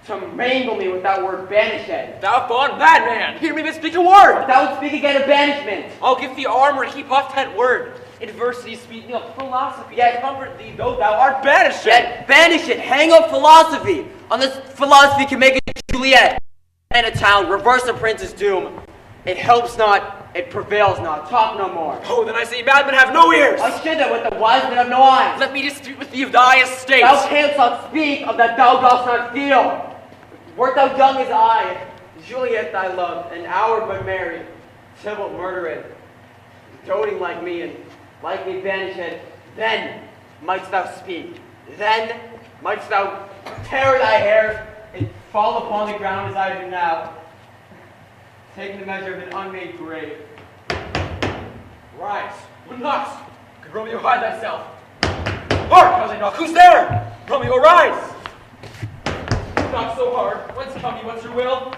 to mangle me with that word banish it. Thou fond madman, hear me but speak a word. Thou would speak again of banishment. I'll give thee armor, keep off that word. Adversity speaking of philosophy, yet comfort thee, though thou art banished. Yet banish it, hang up philosophy. Unless philosophy can make a Juliet and a town, reverse the prince's doom. It helps not, it prevails not. Talk no more. Oh, then I say madmen have no ears. I should that with the wise men have no eyes. Let me dispute with thee of thy estate. Thou canst not speak of that thou dost not feel. Wert thou young as I, Juliet thy love, an hour but married, Tybalt murdered, doting like me, and like me banished, then mightst thou speak. Then mightst thou tear thy hair and fall upon the ground as I do now, taking the measure of an unmade grave. Rise, would not. Could Romeo hide thyself? Hark, how they knock. Who's there? Romeo, rise. Not so hard. Whence come you? What's your will?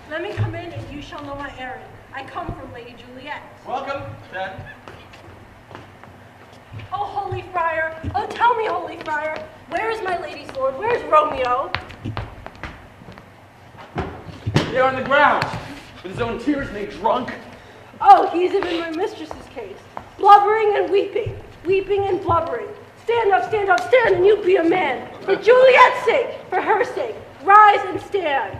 Let me come in, and you shall know my errand. I come from Lady Juliet. Welcome, then. Oh, holy friar! Oh, tell me, holy friar! Where is my lady's lord? Where is Romeo? They are on the ground, with his own tears made drunk. Oh, he is in my mistress's case, blubbering and weeping, weeping and blubbering. Stand up, stand up, stand, and you be a man. For Juliet's sake, for her sake, Rise and stand.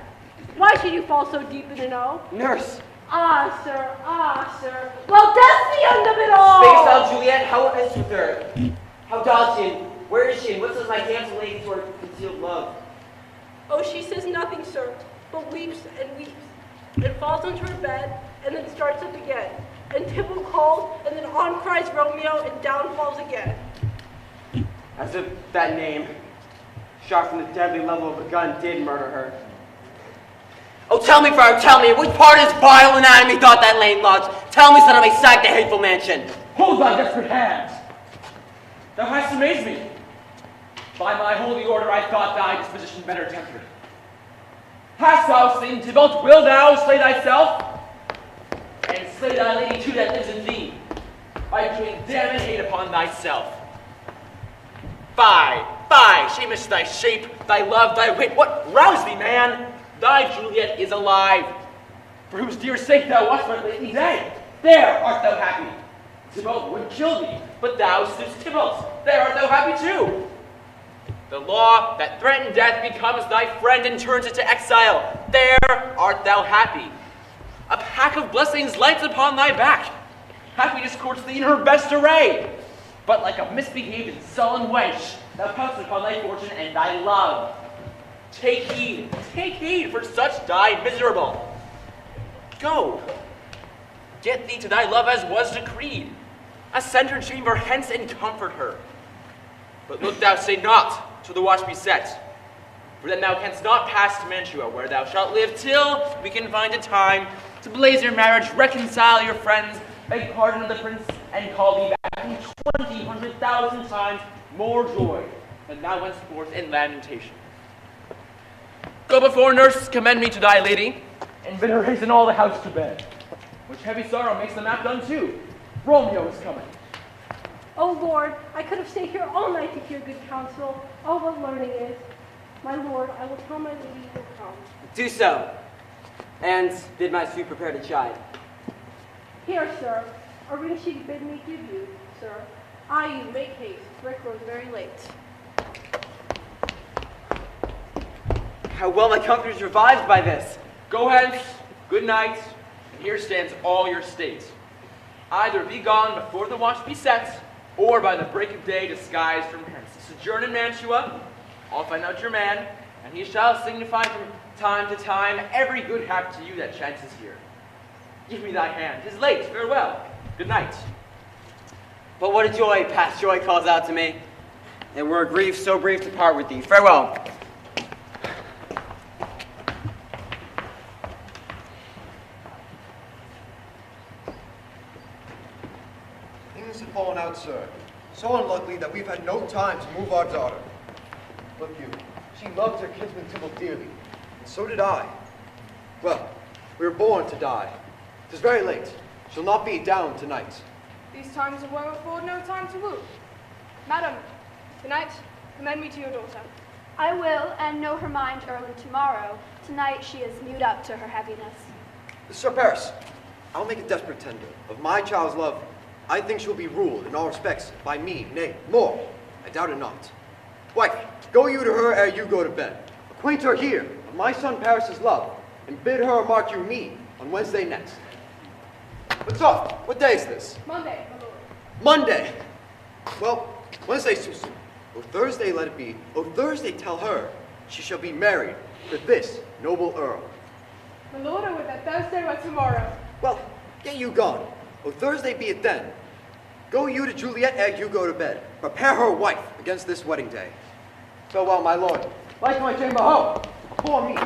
Why should you fall so deep in an O? Nurse! Ah, sir, ah, sir. Well, that's the end of it all! Speaks out, Juliet. How is with her? How does she? And where is she? And what says my handsome lady to her concealed love? Oh, she says nothing, sir, but weeps and weeps, and falls into her bed, and then starts up again. And Tybalt calls, and then on cries Romeo, and down falls again. As if that name, shot from the deadly level of a gun, did murder her. Oh, tell me, Friar, tell me, which part of his vile anatomy thought that lane lodged? Tell me, son, I may sack the hateful mansion. Hold thy desperate hands! Thou hast amazed me. By my holy order, I thought thy disposition better tempered. Hast thou slain Tybalt? Wilt thou slay thyself? And slay thy lady too that lives in thee, by doing damn and hate upon thyself. Fie, fie, shamest thy shape, thy love, thy wit. What roused thee, man? Thy Juliet is alive, for whose dear sake thou wast but lately dead. There art thou happy. Tybalt would kill thee, but thou slews Tybalt. There art thou happy too. The law that threatened death becomes thy friend and turns it to exile. There art thou happy. A pack of blessings lights upon thy back. Happiness courts thee in her best array. But like a misbehaved and sullen wench, thou pouts upon thy fortune and thy love. Take heed, for such die miserable. Go, get thee to thy love as was decreed. Ascend her chamber hence and comfort her. But look thou say not till the watch be set, for then thou canst not pass to Mantua, where thou shalt live till we can find a time to blaze your marriage, reconcile your friends, beg pardon of the prince, and call thee back in 1,000 times more joy than thou wentst forth in lamentation. Go before, nurse, commend me to thy lady, and bid her hasten all the house to bed, which heavy sorrow makes the map done too. Romeo is coming. Oh, Lord, I could have stayed here all night to hear good counsel. Oh, what learning is. My Lord, I will tell my lady you will come. Do so, and bid my suit prepare to chide. Here, sir, a ring she bid me give you, sir. I you make haste, for it grows very late. How well my comfort is revived by this. Go hence, good night, and here stands all your state. Either be gone before the watch be set, or by the break of day disguised from hence. Sojourn in Mantua, I'll find out your man, and he shall signify from time to time every good hap to you that chances here. Give me thy hand. 'Tis late. Farewell. Good night. But what a joy, past joy calls out to me. And were a grief so brief to part with thee. Farewell. Things have fallen out, sir. So unluckily that we've had no time to move our daughter. Look you, she loved her kinsman Tybalt dearly, and so did I. Well, we were born to die. 'Tis very late. She'll not be down tonight. These times of woe afford no time to woo. Madam, tonight, commend me to your daughter. I will, and know her mind early tomorrow. Tonight she is mewed up to her heaviness. Sir Paris, I'll make a desperate tender. Of my child's love, I think she'll be ruled in all respects by me, nay, more. I doubt it not. Wife, go you to her ere you go to bed. Acquaint her here of my son Paris's love, and bid her mark you me on Wednesday next. What's up? What day is this? Monday, my lord. Monday. Well, Wednesday's too soon. O Thursday let it be. O Thursday tell her she shall be married to this noble earl. My lord, I would that Thursday or tomorrow. Well, get you gone. O Thursday be it then. Go you to Juliet ere you go to bed. Prepare her wife against this wedding day. Farewell, my lord. Like my chamber home. Poor me.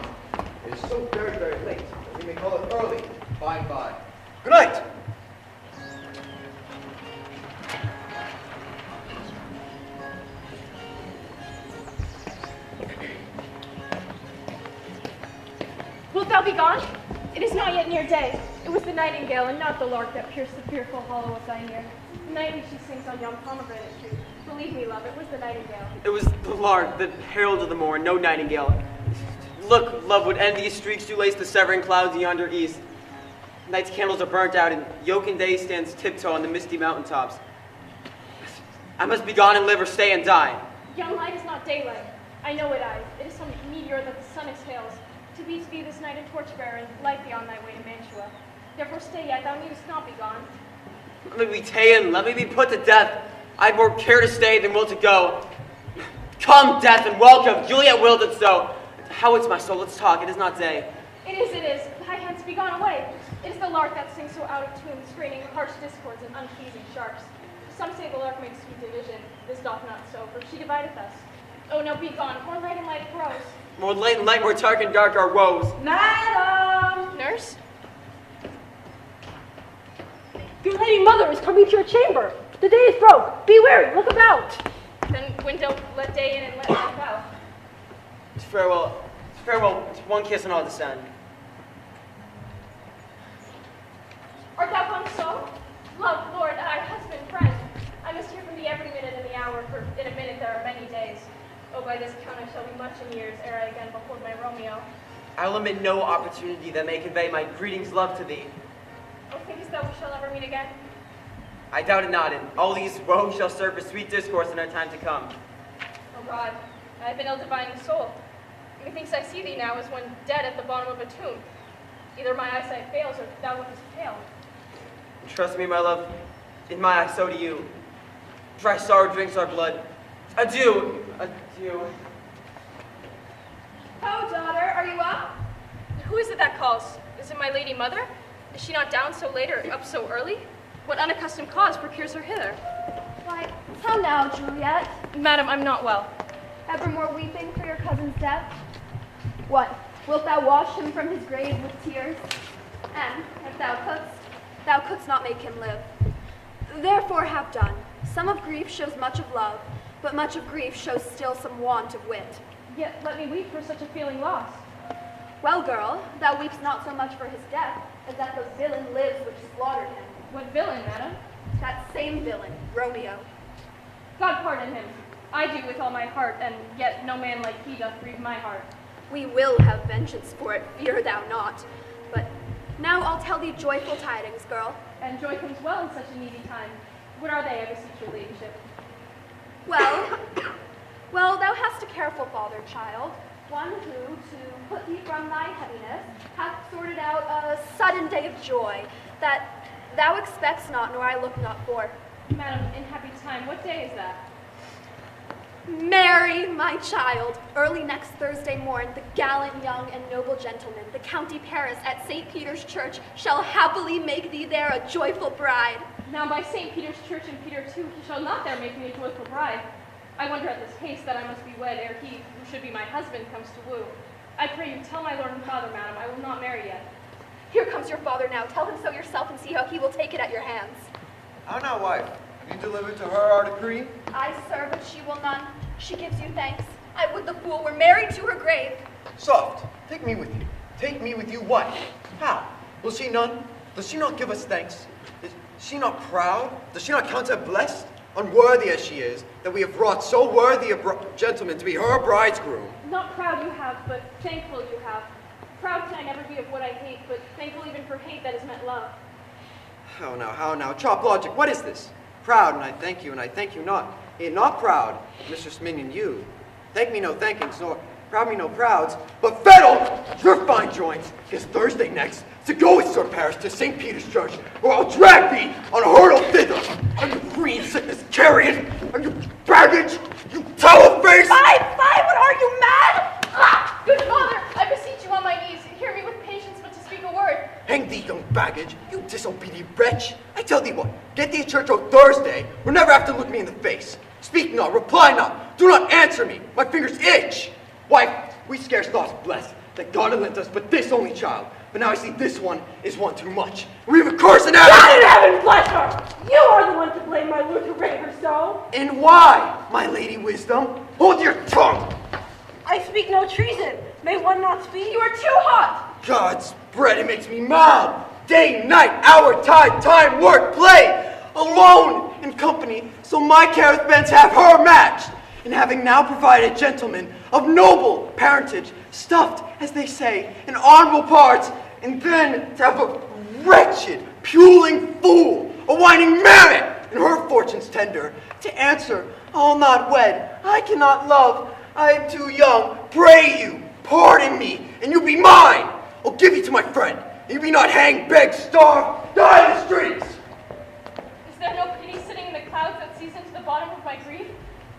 It is so very, very late that we may call it early, by and by. Good night. Wilt thou be gone? It is not yet near day. It was the nightingale and not the lark that pierced the fearful hollow of thine ear. The night when she sings on yon pomegranate tree. Believe me, love, it was the nightingale. It was the lark, the herald of the morn, no nightingale. Look, love, what envious streaks do lace the severing clouds yonder east. Night's candles are burnt out, and Yoken day stands tiptoe on the misty mountaintops. I must be gone and live or stay and die. Young light is not daylight. I know it, it is some meteor that the sun exhales, to be this night in torchbearer and light thee on thy way to Mantua. Therefore stay yet, thou needest not be gone. Let me be ta'en, let me be put to death. I'd more care to stay than will to go. Come, death, and welcome. Juliet willed it so. How is my soul? Let's talk. It is not day. It is. High hence, be gone away. It is the lark that sings so out of tune, straining harsh discords and unpleasing sharps. Some say the lark makes sweet division. This doth not so, for she divideth us. Oh, no, be gone. More light and light it grows. More light and light, more dark and dark our woes. Madam! Nurse? Your lady mother is coming to your chamber. The day is broke. Be wary. Look about. Then window, let day in and let night out. Farewell. Farewell. One kiss and I'll descend. Art thou come so? Love, Lord, our husband, friend. I must hear from thee every minute in the hour, for in a minute there are many days. Oh, by this count I shall be much in years ere I again behold my Romeo. I will omit no opportunity that may convey my greetings, love to thee. Oh, thinkest thou we shall ever meet again? I doubt it not, and all these woes shall serve for sweet discourse in our time to come. Oh God, I have been ill divining soul. Methinks I see thee now as one dead at the bottom of a tomb. Either my eyesight fails or thou lookest pale. Trust me, my love, in my eyes so do you. Dry sorrow drinks our blood. Adieu, adieu. Oh, daughter, are you up? Who is it that calls? Is it my lady mother? Is she not down so late or up so early? What unaccustomed cause procures her hither? Why, how now, Juliet? Madam, I'm not well. Ever more weeping for your cousin's death? What, wilt thou wash him from his grave with tears? And, if thou couldst not make him live. Therefore have done. Some of grief shows much of love, but much of grief shows still some want of wit. Yet let me weep for such a feeling lost. Well, girl, thou weepst not so much for his death, as that the villain lives which slaughtered him. What villain, madam? That same villain, Romeo. God pardon him. I do with all my heart, and yet no man like he doth grieve my heart. We will have vengeance for it, fear thou not. But now I'll tell thee joyful tidings, girl. And joy comes well in such a needy time. What are they, I beseech your ladyship? Well, thou hast a careful father, child, one who, to put thee from thy heaviness, hath sorted out a sudden day of joy, that thou expects not, nor I look not for. Madam, in happy time, what day is that? Mary, my child, early next Thursday morn, the gallant young and noble gentleman, the County Paris at St. Peter's Church, shall happily make thee there a joyful bride. Now by St. Peter's Church and Peter too, he shall not there make me a joyful bride. I wonder at this haste that I must be wed ere he, who should be my husband, comes to woo. I pray you, tell my lord and father, madam, I will not marry yet. Here comes your father now. Tell him so yourself and see how he will take it at your hands. How now, wife? Have you delivered to her our decree? Aye, sir, but she will none. She gives you thanks. I would the fool were married to her grave. Soft, take me with you. Take me with you, what? How? Will she none? Does she not give us thanks? Is she not proud? Does she not count her blessed? Unworthy as she is, that we have brought so worthy a gentleman to be her bridegroom. Not proud you have, but thankful you have. Proud can I never be of what I hate, but thankful even for hate that is meant love. How now? Chop logic, what is this? Proud, and I thank you not. Not proud, Mistress Minion, you. Thank me no thankings, nor proud me no prouds, but Fettle, your fine joints, is Thursday next, to go with Sir Paris to St. Peter's Church, or I'll drag thee on a hurdle thither. Are you green sickness carrion? Are you baggage? You towel face? Fie, what are you, mad? Ah, good father, I beseech you on my knees, hear me with patience but to speak a word. Hang thee, young baggage, you disobedient wretch. I tell thee what, get thee to church on Thursday, or never have to look me in the face. Speak not, reply not, do not answer me, my fingers itch. Wife, we scarce thought blessed that God had lent us but this only child, but now I see this one is one too much. We have a curse in heaven. God in heaven bless her! You are the one to blame, my lord, to rate her so. And why, my lady wisdom? Hold your tongue. I speak no treason. May one not speak? You are too hot. God's bread, it makes me mad. Day, night, hour, tide, time, work, play. Alone, in company, so my carathbends have her matched. And having now provided a gentleman of noble parentage, stuffed, as they say, in honorable parts, and then to have a wretched, puling fool, a whining mammet, in her fortune's tender, to answer, I'll not wed, I cannot love, I am too young. Pray you, pardon me, and you be mine. I'll give you to my friend. You be not hanged, beg, starve, die in the streets. Is there no pity sitting in the clouds that sees into the bottom of my grief?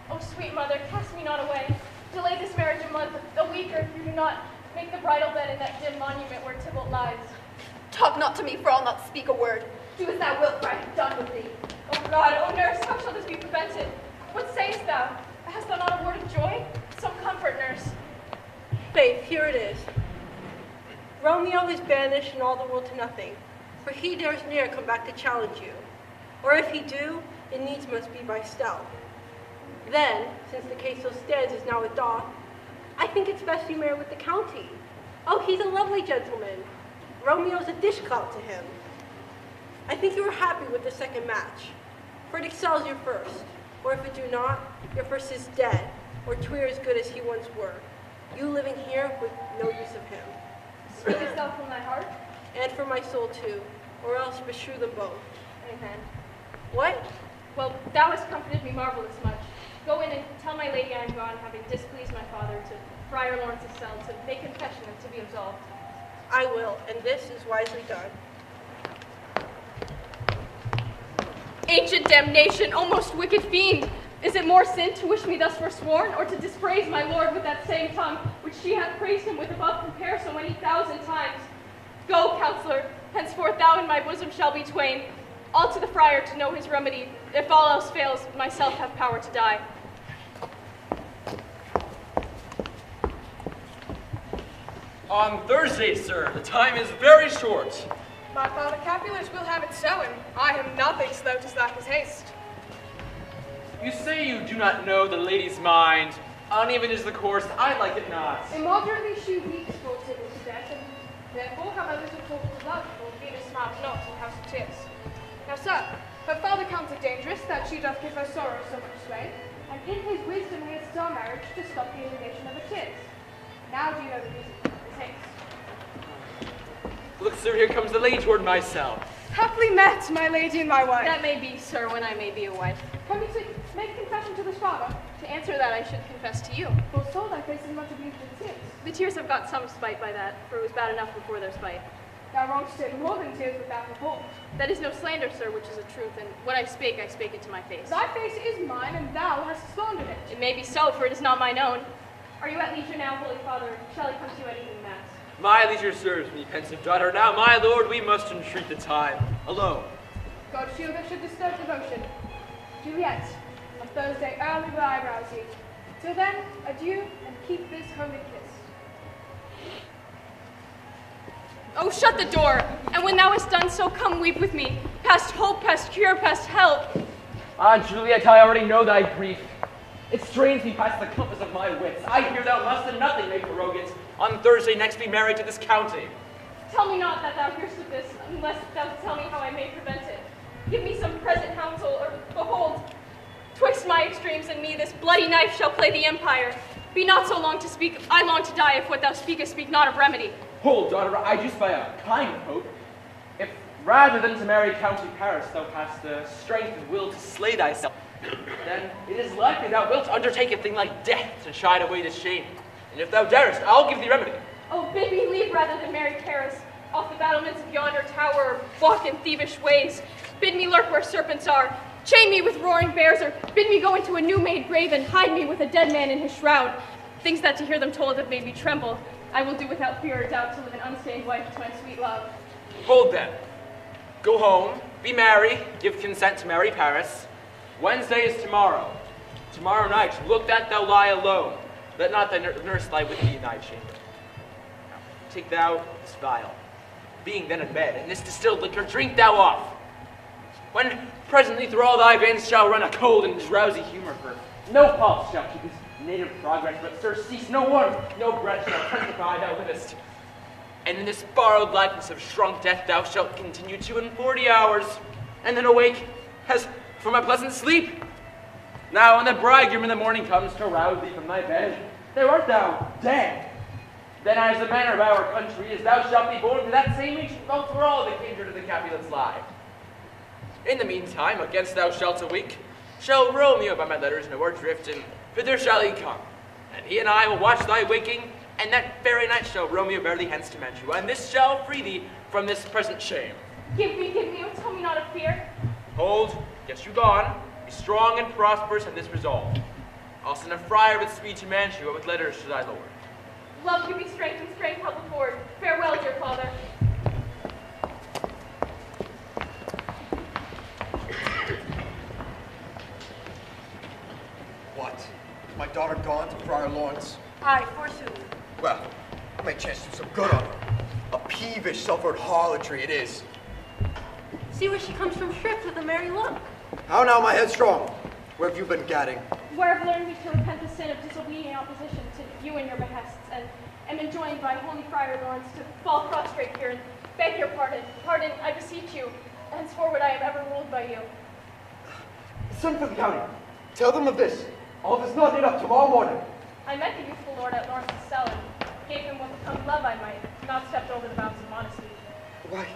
Oh, sweet mother, cast me not away. Delay this marriage a month, a week, or if you do not, make the bridal bed in that dim monument where Tybalt lies. Talk not to me, for I'll not speak a word. Do as thou wilt, for I have done with thee. Oh God, oh nurse, how shall this be prevented? What sayest thou? Hast thou not a word of joy? Some comfort, nurse. Faith, here it is. Romeo is banished and all the world to nothing, for he dares ne'er come back to challenge you. Or if he do, it needs must be by stealth. Then, since the case so stands is now at dawn, I think it's best you marry with the county. Oh, he's a lovely gentleman. Romeo's a dish clout to him. I think you are happy with the second match, for it excels your first. Or if it do not, your first is dead, or tweer as good as he once were. You living here with no use of him. Speakest thou from thy heart? And from my soul too, or else beshrew them both. Amen. What? Well, thou hast comforted me marvelous much. Go in and tell my lady I am gone, having displeased my father, to Friar Lawrence's cell, to make confession and to be absolved. I will, and this is wisely done. Ancient damnation, O most wicked fiend! Is it more sin to wish me thus forsworn, or to dispraise my lord with that same tongue which she hath praised him with above compare so many thousand times? Go, counselor, henceforth thou and my bosom shall be twain. All to the friar to know his remedy. If all else fails, myself have power to die. On Thursday, sir. The time is very short. My father Capulet will have it so, and I am nothing slow to slack his haste. You say you do not know the lady's mind. Uneven is the course, I like it not. Immoderately she weeps for Tybalt to death, and therefore have a little talk of love, or Venus smiled not in house of tears. Now, sir, her father counts it dangerous that she doth give her sorrow so much sway, and in his wisdom he has our marriage to stop the inundation of her tears. Now do you know the reason for his haste? Look, sir, here comes the lady toward my cell. Happily met, my lady and my wife. That may be, sir, when I may be a wife. Come me to make confession to this father. To answer that, I should confess to you. For so thy face is much abused with tears. The tears have got some spite by that, for it was bad enough before their spite. Thou wrongest it more than tears with that report. That is no slander, sir, which is a truth, and what I spake it to my face. Thy face is mine, and thou hast slandered it. It may be so, for it is not mine own. Are you at leisure now, holy father? Shall I come to you at evening mass? My leisure serves me, pensive daughter. Now, my lord, we must entreat the time. Alone. God shield that should disturb devotion. Juliet, on Thursday early will I rouse you. Till then, adieu, and keep this holy kiss. Oh, shut the door, and when thou hast done so, come weep with me, past hope, past cure, past help. Ah, Juliet, I already know thy grief. It strains me past the compass of my wits. I hear thou must and nothing make arrogance. On Thursday next be married to this county. Tell me not that thou hearest of this, unless thou tell me how I may prevent it. Give me some present counsel, or behold, twixt my extremes and me this bloody knife shall play the empire. Be not so long to speak, I long to die, if what thou speakest speak not of remedy. Hold, daughter, I do spy a kind hope. If rather than to marry County Paris thou hast the strength and will to slay thyself, then it is likely thou wilt undertake a thing like death to chide away this shame. And if thou darest, I'll give thee remedy. Oh, bid me leave rather than marry Paris, off the battlements of yonder tower, or walk in thievish ways. Bid me lurk where serpents are, chain me with roaring bears, or bid me go into a new-made grave and hide me with a dead man in his shroud. Things that to hear them told have made me tremble. I will do without fear or doubt to live an unstained wife to my sweet love. Hold then. Go home, be merry, give consent to marry Paris. Wednesday is tomorrow. Tomorrow night, look that thou lie alone. Let not thy nurse lie with thee in thy chamber. Now, take thou this vial. Being then in bed, and this distilled liquor drink thou off. When presently through all thy veins shall run a cold and drowsy humor, for no pulse shall keep his native progress, but surcease no warmth, no breath shall testify thou livest. And in this borrowed likeness of shrunk death thou shalt continue 42 hours, and then awake as from a pleasant sleep. Now when the bridegroom in the morning comes to rouse thee from thy bed, there art thou dead. Then as the manner of our country is, thou shalt be born to that same ancient vault where all the kindred of the Capulets lie. In the meantime, against thou shalt awake, shall Romeo by my letters know our drift, and thither shall he come. And he and I will watch thy waking, and that very night shall Romeo bear thee hence to Mantua, and this shall free thee from this present shame. Give me, oh, tell me not of fear. Hold, get you gone, be strong and prosperous in this resolve. I'll send a friar with speed to Mantua with letters to thy lord. Love give me strength, and strength help afford. Farewell, dear father. What? Is my daughter gone to Friar Lawrence? Aye, forsooth. Well, I may chance to do some good on her. A peevish, self-word harlotry it is. See where she comes from shrift with a merry look. How now, my headstrong? Where have you been gadding? Where I've learned me to repent the sin of disobedient opposition to you and your behests, and am enjoined by Holy Friar Lawrence to fall prostrate here and beg your pardon. Pardon, I beseech you. Henceforward I am ever ruled by you. Send for the county. Tell them of this. All this not laid up tomorrow morning. I met the youthful lord at Lawrence's cell and gave him what become love I might, not stepped over the bounds of modesty. Why,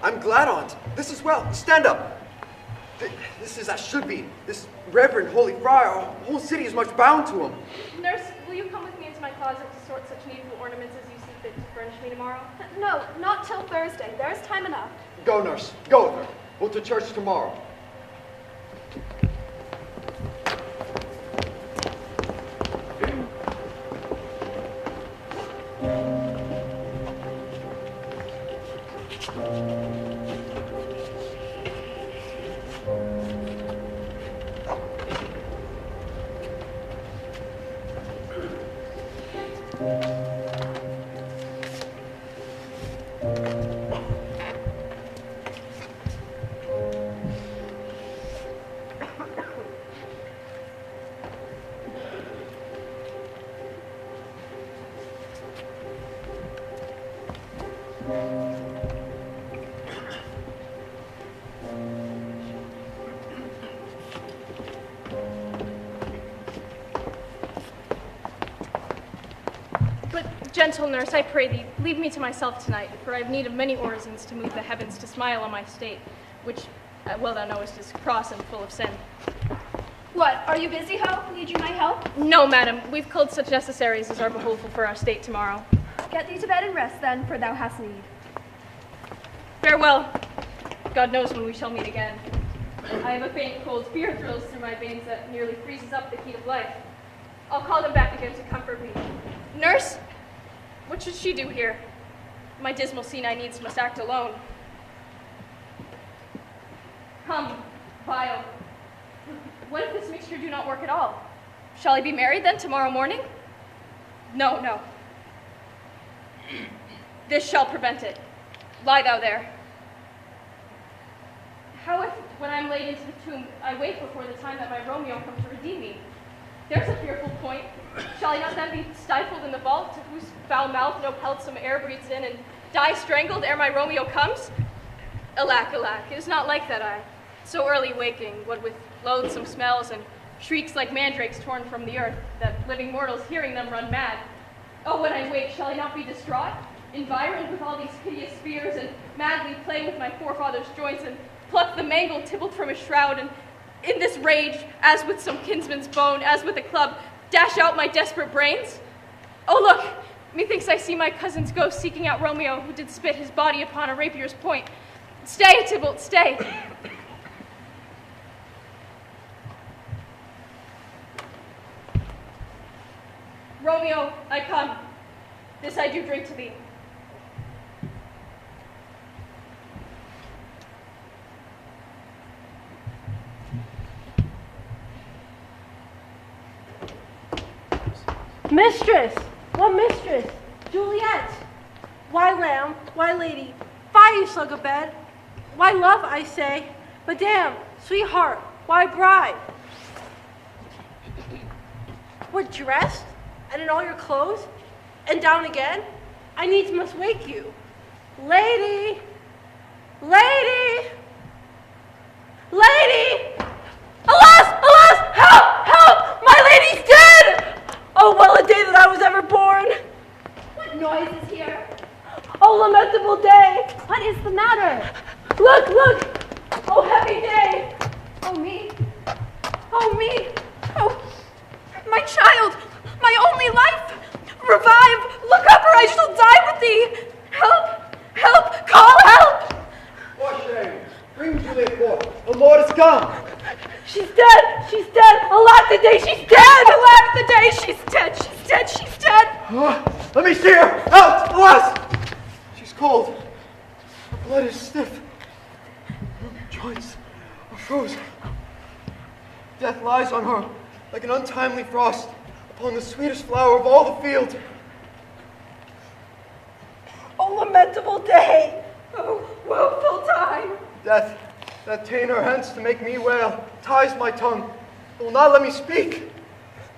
I'm glad on't. This is well. Stand up. This is as should be. This reverend holy friar, our whole city is much bound to him. Nurse, will you come with me into my closet to sort such needful ornaments as you see fit to furnish me tomorrow? No, not till Thursday. There's time enough. Go, nurse. Go with her. We'll to church tomorrow. Gentle nurse, I pray thee, leave me to myself tonight, for I have need of many orisons to move the heavens to smile on my state, which, well thou knowest, is cross and full of sin. What, are you busy, ho? Need you my help? No, madam, we've culled such necessaries as are behoveful for our state tomorrow. Get thee to bed and rest then, for thou hast need. Farewell. God knows when we shall meet again. I have a faint cold, fear thrills through my veins that nearly freezes up the heat of life. I'll call them back again to comfort me. Nurse? What should she do here? My dismal scene I needs must act alone. Come, vile. What if this mixture do not work at all? Shall I be married then tomorrow morning? No, no. This shall prevent it. Lie thou there. How if, when I'm laid into the tomb, I wake before the time that my Romeo comes to redeem me? There's a fearful point. Shall I not then be stifled in the vault, to whose foul mouth no peltsome air breathes in, and die strangled ere my Romeo comes? Alack, alack, it is not like that I, so early waking, what with loathsome smells and shrieks like mandrakes torn from the earth, that living mortals hearing them run mad. Oh, when I wake, shall I not be distraught, environed with all these hideous fears, and madly play with my forefather's joints, and pluck the mangled tybalt from his shroud, and in this rage, as with some kinsman's bone, as with a club, dash out my desperate brains? Oh, look! Methinks I see my cousin's ghost seeking out Romeo, who did spit his body upon a rapier's point. Stay, Tybalt, stay! Romeo, I come. This I do drink to thee. Mistress! What mistress? Juliet! Why lamb? Why lady? Fire you slug a bed? Why love, I say? Madame, sweetheart, why bride? What, dressed? And in all your clothes? And down again? I needs must wake you. Lady! Lady! Lady! Alas! Alas! Help! Help! My lady's dead! Oh, well a day that I was ever born! What noise is here? Oh, lamentable day! What is the matter? Look, look! Oh, heavy day! Oh, me. Oh, me. Oh, my child. My only revive! Look up, or I shall die with thee! Help! Help! Call help! For shame! Bring Juliet forth. The Lord is come. She's dead! She's dead! Alack the day, she's dead! Alack the day, she's dead! She's dead! She's dead! Let me see her! Out! Alas! She's cold. Her blood is stiff. Her joints are frozen. Death lies on her like an untimely frost upon the sweetest flower of all the field. Oh, lamentable day! Oh, woeful time! Death, that ta'en her hence to make me wail, ties my tongue, will not let me speak.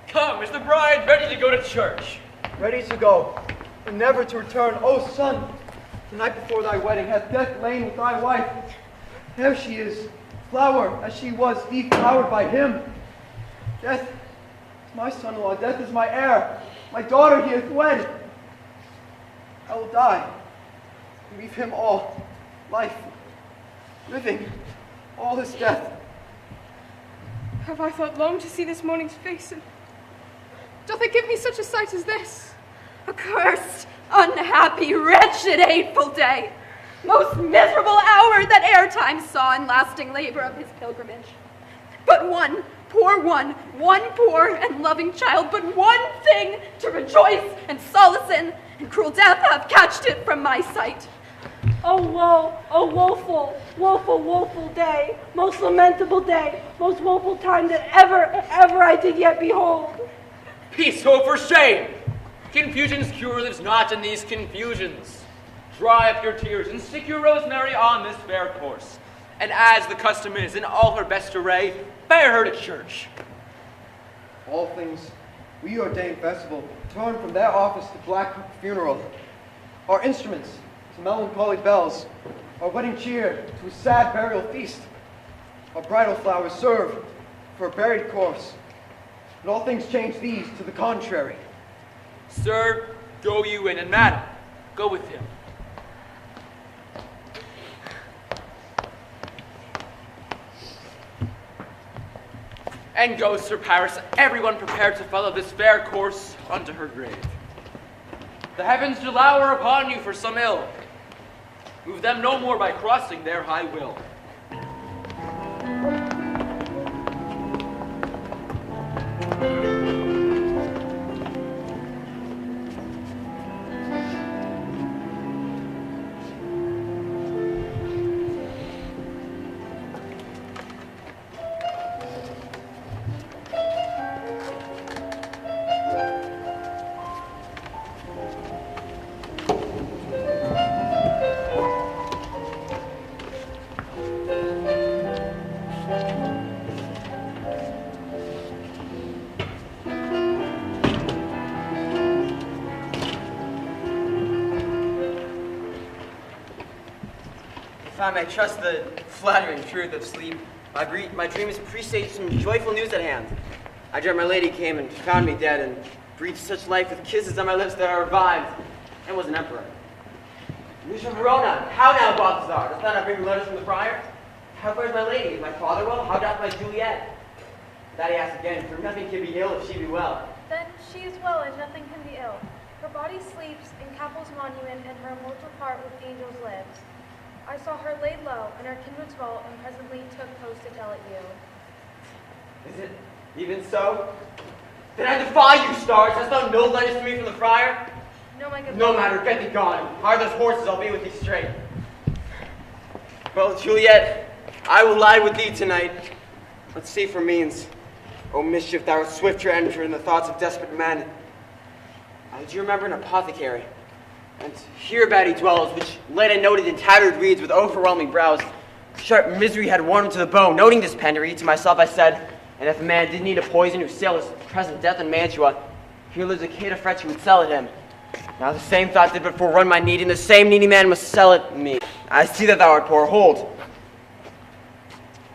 Come, is the bride ready to go to church? Ready to go, and never to return. O son, the night before thy wedding hath death lain with thy wife. There she is, flower as she was, deflowered by him. Death is my son-in-law, death is my heir. My daughter he hath wed. I will die, and leave him all, life, living, all his death. Have I thought long to see this morning's face, and doth it give me such a sight as this? Accursed, unhappy, wretched, hateful day! Most miserable hour that e'er time saw in lasting labor of his pilgrimage. But one poor and loving child, but one thing to rejoice and solace in, and cruel death hath catched it from my sight. Oh woe, oh woeful, woeful, woeful day, most lamentable day, most woeful time that ever I did yet behold. Peace, hope, for shame! Confusion's cure lives not in these confusions. Dry up your tears and stick your rosemary on this fair course. And as the custom is, in all her best array, bear her to church. All things we ordain festival turn from their office to black funeral. Our instruments to melancholy bells, our wedding cheer to a sad burial feast. Our bridal flowers serve for a buried corpse. And all things change these to the contrary. Sir, go you in, and madam, go with him. And go, Sir Paris, everyone prepared to follow this fair course unto her grave. The heavens do lower upon you for some ill. Move them no more by crossing their high will. If I may trust the flattering truth of sleep, my dreams presage some joyful news at hand. I dreamt my lady came and found me dead, and breathed such life with kisses on my lips that I revived, and was an emperor. News from Verona. How now, Balthazar? Dost thou not bring me letters from the friar? How fares my lady? Is my father well? How doth my Juliet? That he asked again, for nothing can be ill if she be well. Then she is well, and nothing can be ill. Her body sleeps in Capel's monument, and her immortal part with the angels lives. I saw her laid low in her kindred's vault, and presently took post to tell it you. Is it even so? Then I defy you, stars. Hast thou no letters to me from the friar? No, my good No lord. matter, get thee gone. Hire those horses, I'll be with thee straight. Well, Juliet, I will lie with thee tonight. Let's see for means. O mischief, thou art swift to enter in the thoughts of desperate men. Do you remember an apothecary? And hereabout he dwells, which late I noted in tattered reeds with overwhelming brows. Sharp misery had worn him to the bone. Noting this penury, to myself I said, and if a man did need a poison who sailed his present death in Mantua, here lives a kid of French who would sell it him. Now the same thought did but forerun my need, and the same needy man must sell it me. I see that thou art poor. Hold.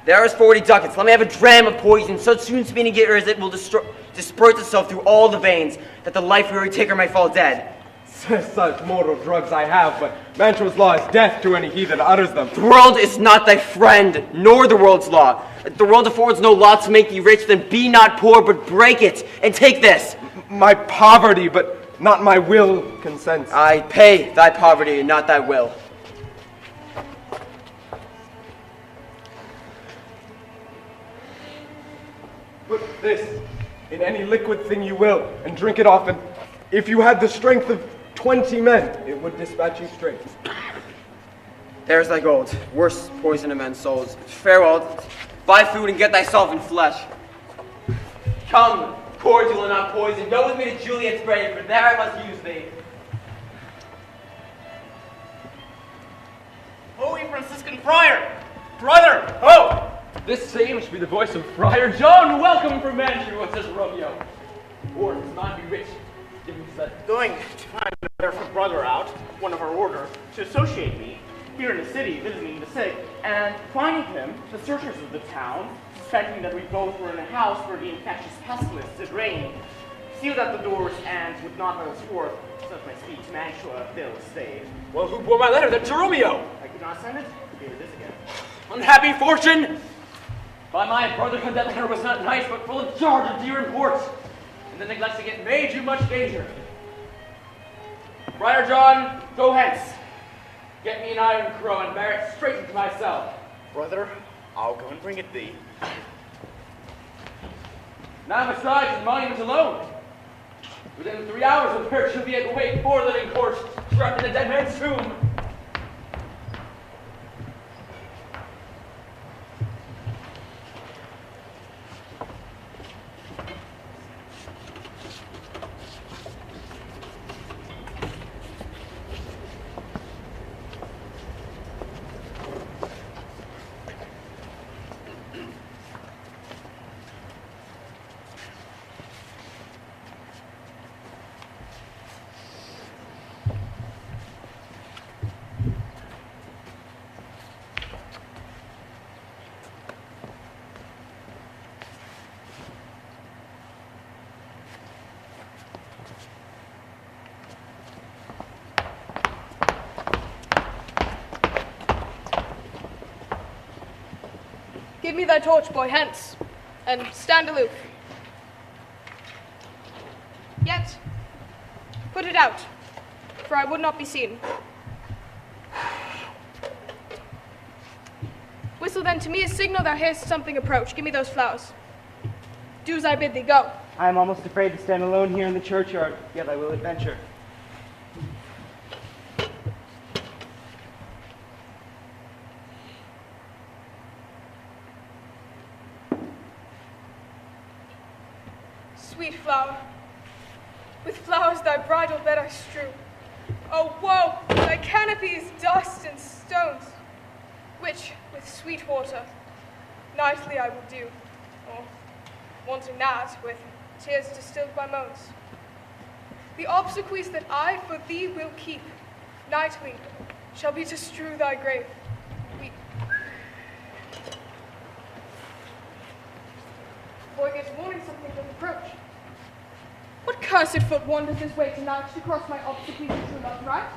There is 40 ducats. Let me have a dram of poison, so soon speeding it, or as it will disperse itself through all the veins, that the life-weary taker may fall dead. Such mortal drugs I have, but Mantua's law is death to any he that utters them. The world is not thy friend, nor the world's law. If the world affords no law to make thee rich, then be not poor, but break it, and take this. My poverty, but not my will, consents. I pay thy poverty and not thy will. Put this in any liquid thing you will, and drink it often. If you had the strength of 20 men, it would dispatch you straight. There's thy gold, worst poison to men's souls. Farewell, buy food and get thyself in flesh. Come, cordial and not poison, go with me to Juliet's grave, for there I must use thee. Holy Franciscan friar! Brother, ho! This seems to be the voice of Friar John. Welcome from Mantua, says Romeo. Or his mind be rich. Give me that. Going to find a barefoot brother out, one of our order, to associate me here in the city, visiting the sick, and finding him, the searchers of the town, suspecting that we both were in a house where the infectious pestilence did reign, sealed at the doors and would not let us forth, so that my speed to Mantua still stayed. Well, who bore my letter? That's Romeo. I could not send it. Here it is again. Unhappy fortune! By my brotherhood, that letter was not nice, but full of charge of dear import, and the neglecting it made you much danger. Friar John, go hence. Get me an iron crow and bear it straight into my cell. Brother, I'll go and bring it thee. Now besides the monument alone, within 3 hours of her shall be at wake 4 living corpse trapped in a dead man's tomb. Give me thy torch, boy, hence, and stand aloof. Yet, put it out, for I would not be seen. Whistle then to me a signal thou hearest something approach. Give me those flowers. Do as I bid thee, go. I am almost afraid to stand alone here in the churchyard, yet I will adventure. Sweet flower, with flowers thy bridal bed I strew. Oh woe, thy canopy is dust and stones, which with sweet water nightly I will do, or wanting that, with tears distilled by moans. The obsequies that I for thee will keep, nightly shall be to strew thy grave. Weep. Boy gets warning something doth approach. What cursed foot wanders this way tonight to cross my obsequies of true love's right?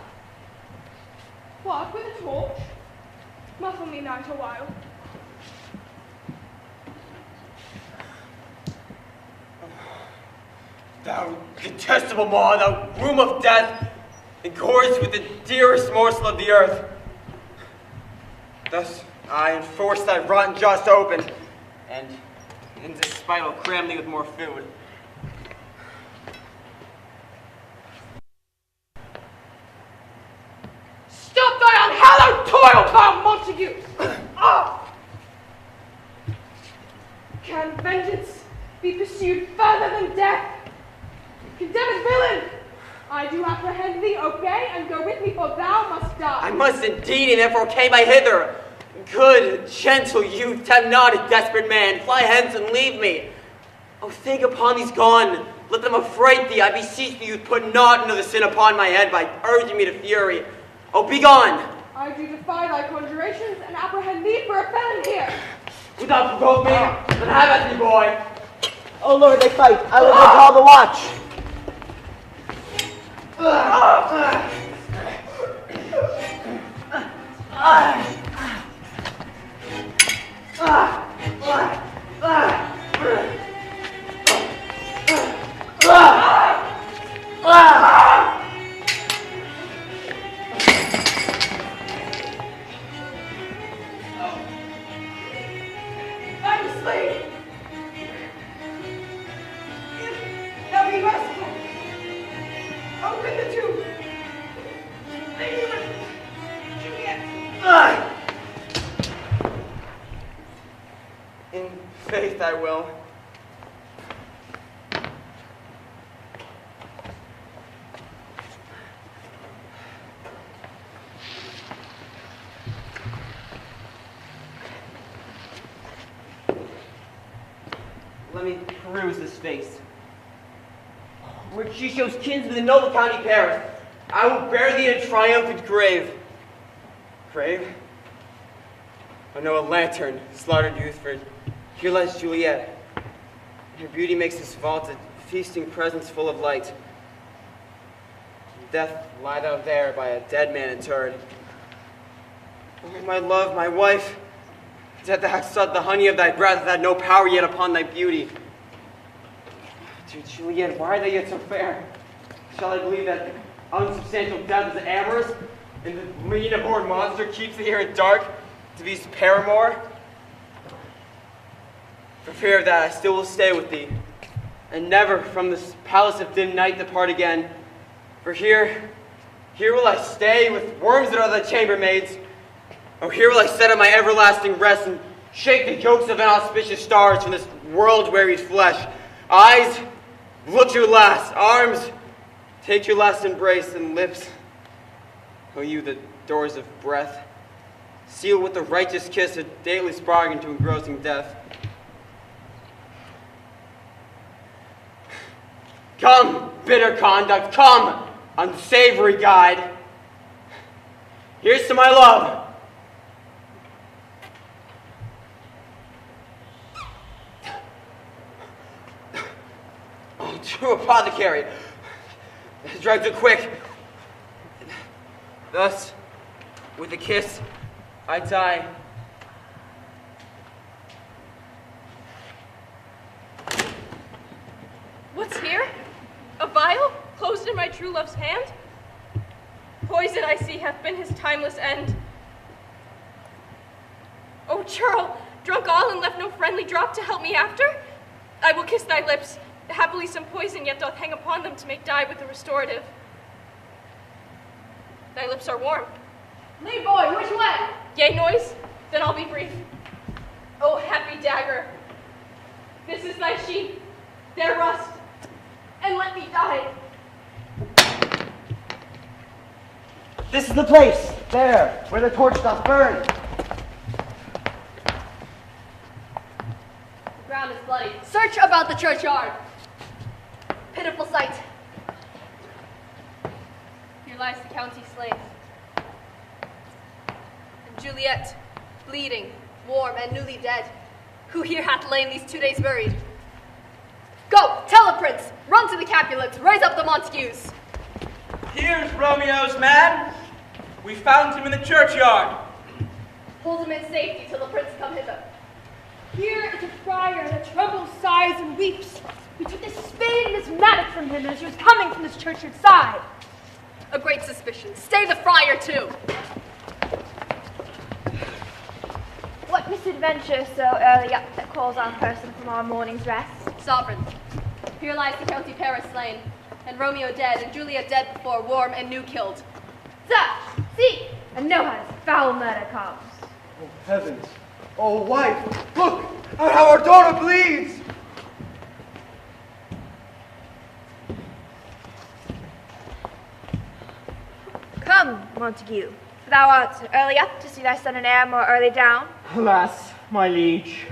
What, with a torch? Muffle me night a while. Thou detestable maw, thou womb of death, engorged with the dearest morsel of the earth. Thus I enforce thy rotten jaws to open, and in despite will cram thee with more food. Stop thy unhallowed toil, thou Montague! Ah! Can vengeance be pursued further than death? Condemned villain! I do apprehend thee, obey, and go with me, for thou must die. I must indeed, and therefore came I hither. Good, gentle youth, tempt not a desperate man. Fly hence and leave me. Oh, think upon these gone. Let them affright thee. I beseech thee, youth, put not another sin upon my head by urging me to fury. Oh, be gone. I do defy thy conjurations, and apprehend thee for a felon here. Would thou provoke me? Then have at thee, boy. Oh Lord, they fight. I will go call the watch. slave! Now be merciful! Open the tomb! Lady Juliet! In faith I will. Let me peruse this face. Where she shows kin to the noble county Paris, I will bear thee in a triumphant grave. Grave? I know a lantern, slaughtered youth, for here lies Juliet. Her beauty makes this vaulted, feasting presence full of light. Death lie thou there by a dead man interred. Oh, my love, my wife, that thou hast sought the honey of thy breath, that had no power yet upon thy beauty. Dear Juliet, why are thou yet so fair? Shall I believe that unsubstantial death is amorous, and the mean-abhorred monster keeps thee here in dark to be his paramour? For fear of that, I still will stay with thee, and never from this palace of dim night depart again. For here will I stay with worms that are thy chambermaids. Oh, here will I set up my everlasting rest and shake the yokes of inauspicious stars from this world-wearied flesh. Eyes, look your last. Arms, take your last embrace. And lips, oh, you the doors of breath, seal with the righteous kiss a daily sparring into engrossing death. Come, bitter conduct, come, unsavory guide. Here's to my love. Oh, true apothecary, drive too quick. Thus, with a kiss, I die. What's here? A vial closed in my true love's hand? Poison, I see, hath been his timeless end. Oh, churl, drunk all and left no friendly drop to help me after? I will kiss thy lips. Happily some poison yet doth hang upon them to make dye with the restorative. Thy lips are warm. Lead boy, which way? Yea, noise? Then I'll be brief. Oh, happy dagger. This is thy sheath. There rust. And let me die. This is the place, there, where the torch doth burn. The ground is bloody. Search about the churchyard. Pitiful sight. Here lies the county slave. And Juliet, bleeding, warm, and newly dead, who here hath lain these 2 days buried. Go, tell the prince, run to the Capulets, raise up the Montagues. Here's Romeo's man. We found him in the churchyard. Hold him in safety till the prince come hither. Here is a friar that trembles, sighs, and weeps. We took this spade and this mattock from him as he was coming from this churchyard side. A great suspicion. Stay the friar too. What misadventure so early up that calls our person from our morning's rest? Sovereign, here lies the county Paris slain, and Romeo dead, and Juliet dead before, warm and new killed. Sir, see, and know how this foul murder comes. Oh, heavens. Oh, wife, look at how our daughter bleeds. Come, Montague, for thou art so early up to see thy son and heir more early down. Alas, my liege,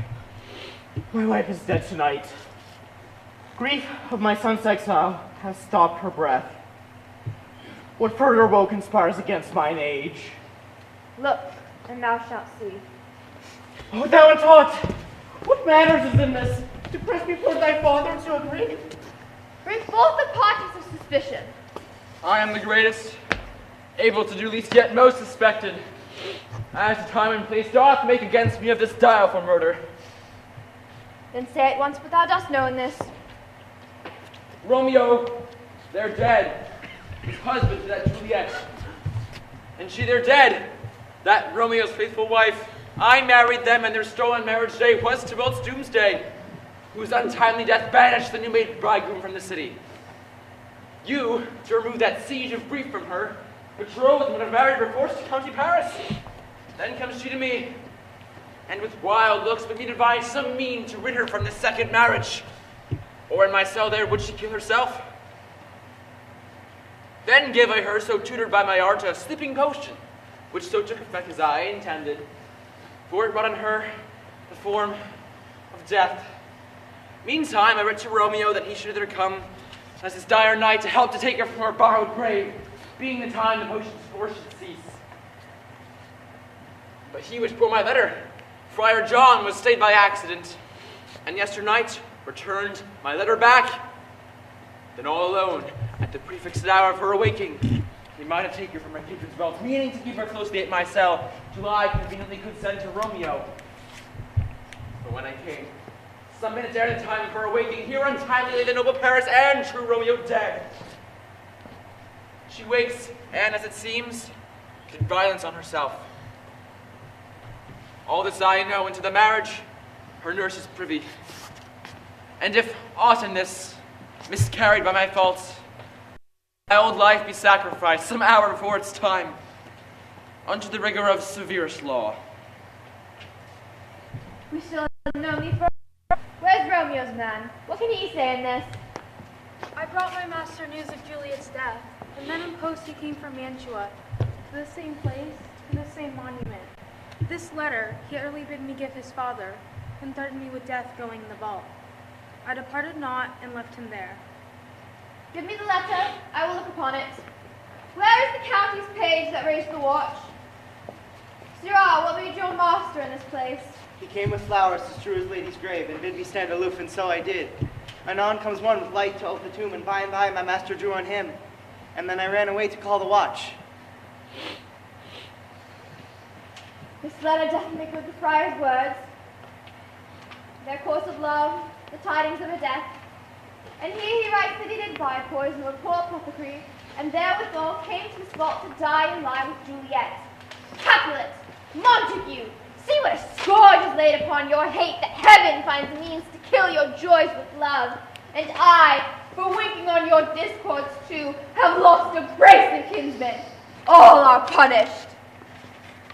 my wife is dead tonight. Grief of my son's exile has stopped her breath. What further woe conspires against mine age? Look, and thou shalt see. O thou untaught, what manners is in this, to press before thy father to agree? Bring forth the parties of suspicion. I am the greatest, able to do least yet most suspected, as the time and place doth make against me of this direful murder. Then say at once what thou dost know in this. Romeo, they're dead, his husband to that Juliet. And she, they're dead, that Romeo's faithful wife. I married them, and their stolen marriage day was to Tybalt doomsday, whose untimely death banished the new-made bridegroom from the city. You, to remove that siege of grief from her, betrothed and married her forced to County Paris. Then comes she to me, and with wild looks bid me devise some mean to rid her from this second marriage. Or in my cell there would she kill herself? Then gave I her, so tutored by my art, a sleeping potion, which so took effect as I intended. For it brought on her the form of death. Meantime, I writ to Romeo that he should hither come as this dire night to help to take her from her borrowed grave, being the time the potion's force should cease. But he which bore my letter, Friar John, was stayed by accident, and yesternight returned my letter back. Then all alone, at the prefixed hour of her awaking, he might have taken her from her kindred's wealth, meaning to keep her closely at my cell, till I conveniently could send to Romeo. But when I came, some minutes ere the time of her awaking, here untimely lay the noble Paris and true Romeo dead. She wakes, and as it seems, did violence on herself. All this I know, and to the marriage, her nurse is privy. And if aught in this miscarried by my faults, my old life be sacrificed some hour before its time unto the rigor of severest law. We still have no need for... Where's Romeo's man? What can he say in this? I brought my master news of Juliet's death, and then in post he came from Mantua, to the same place, to the same monument. This letter he early bid me give his father, and threatened me with death going in the vault. I departed not, and left him there. Give me the letter, I will look upon it. Where is the county's page that raised the watch? Sirrah, what made your master in this place? He came with flowers to strew his lady's grave, and bid me stand aloof, and so I did. Anon comes one with light to open the tomb, and by and by my master drew on him. And then I ran away to call the watch. This letter doth make good the friar's words. Their course of love, the tidings of a death. And here he writes that he did buy poison of a poor apothecary, and therewithal came to this vault to die and lie with Juliet. Capulet, Montague, see what a scourge is laid upon your hate, that heaven finds means to kill your joys with love. And I, for winking on your discords too, have lost a brace of kinsmen. All are punished.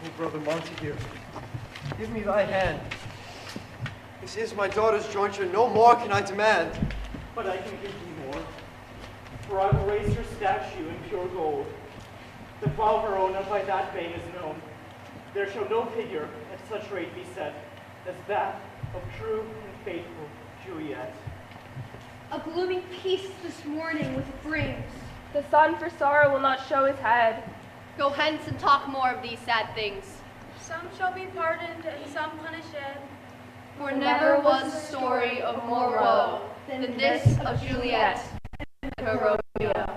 Oh, brother Montague, give me thy hand. This is my daughter's jointure, no more can I demand. But I can give you more, for I will raise her statue in pure gold, that while her own by that fame is known, there shall no figure at such rate be set as that of true and faithful Juliet. A gloomy peace this morning with brings. The sun for sorrow will not show his head. Go hence and talk more of these sad things. Some shall be pardoned, and some punished. For never was a story of more woe than this of Juliet and her Romeo.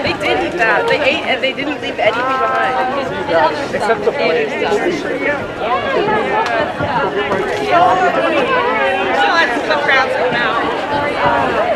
They did eat that. They ate and they didn't leave anything behind. Except the plate. So let's the crowds come out.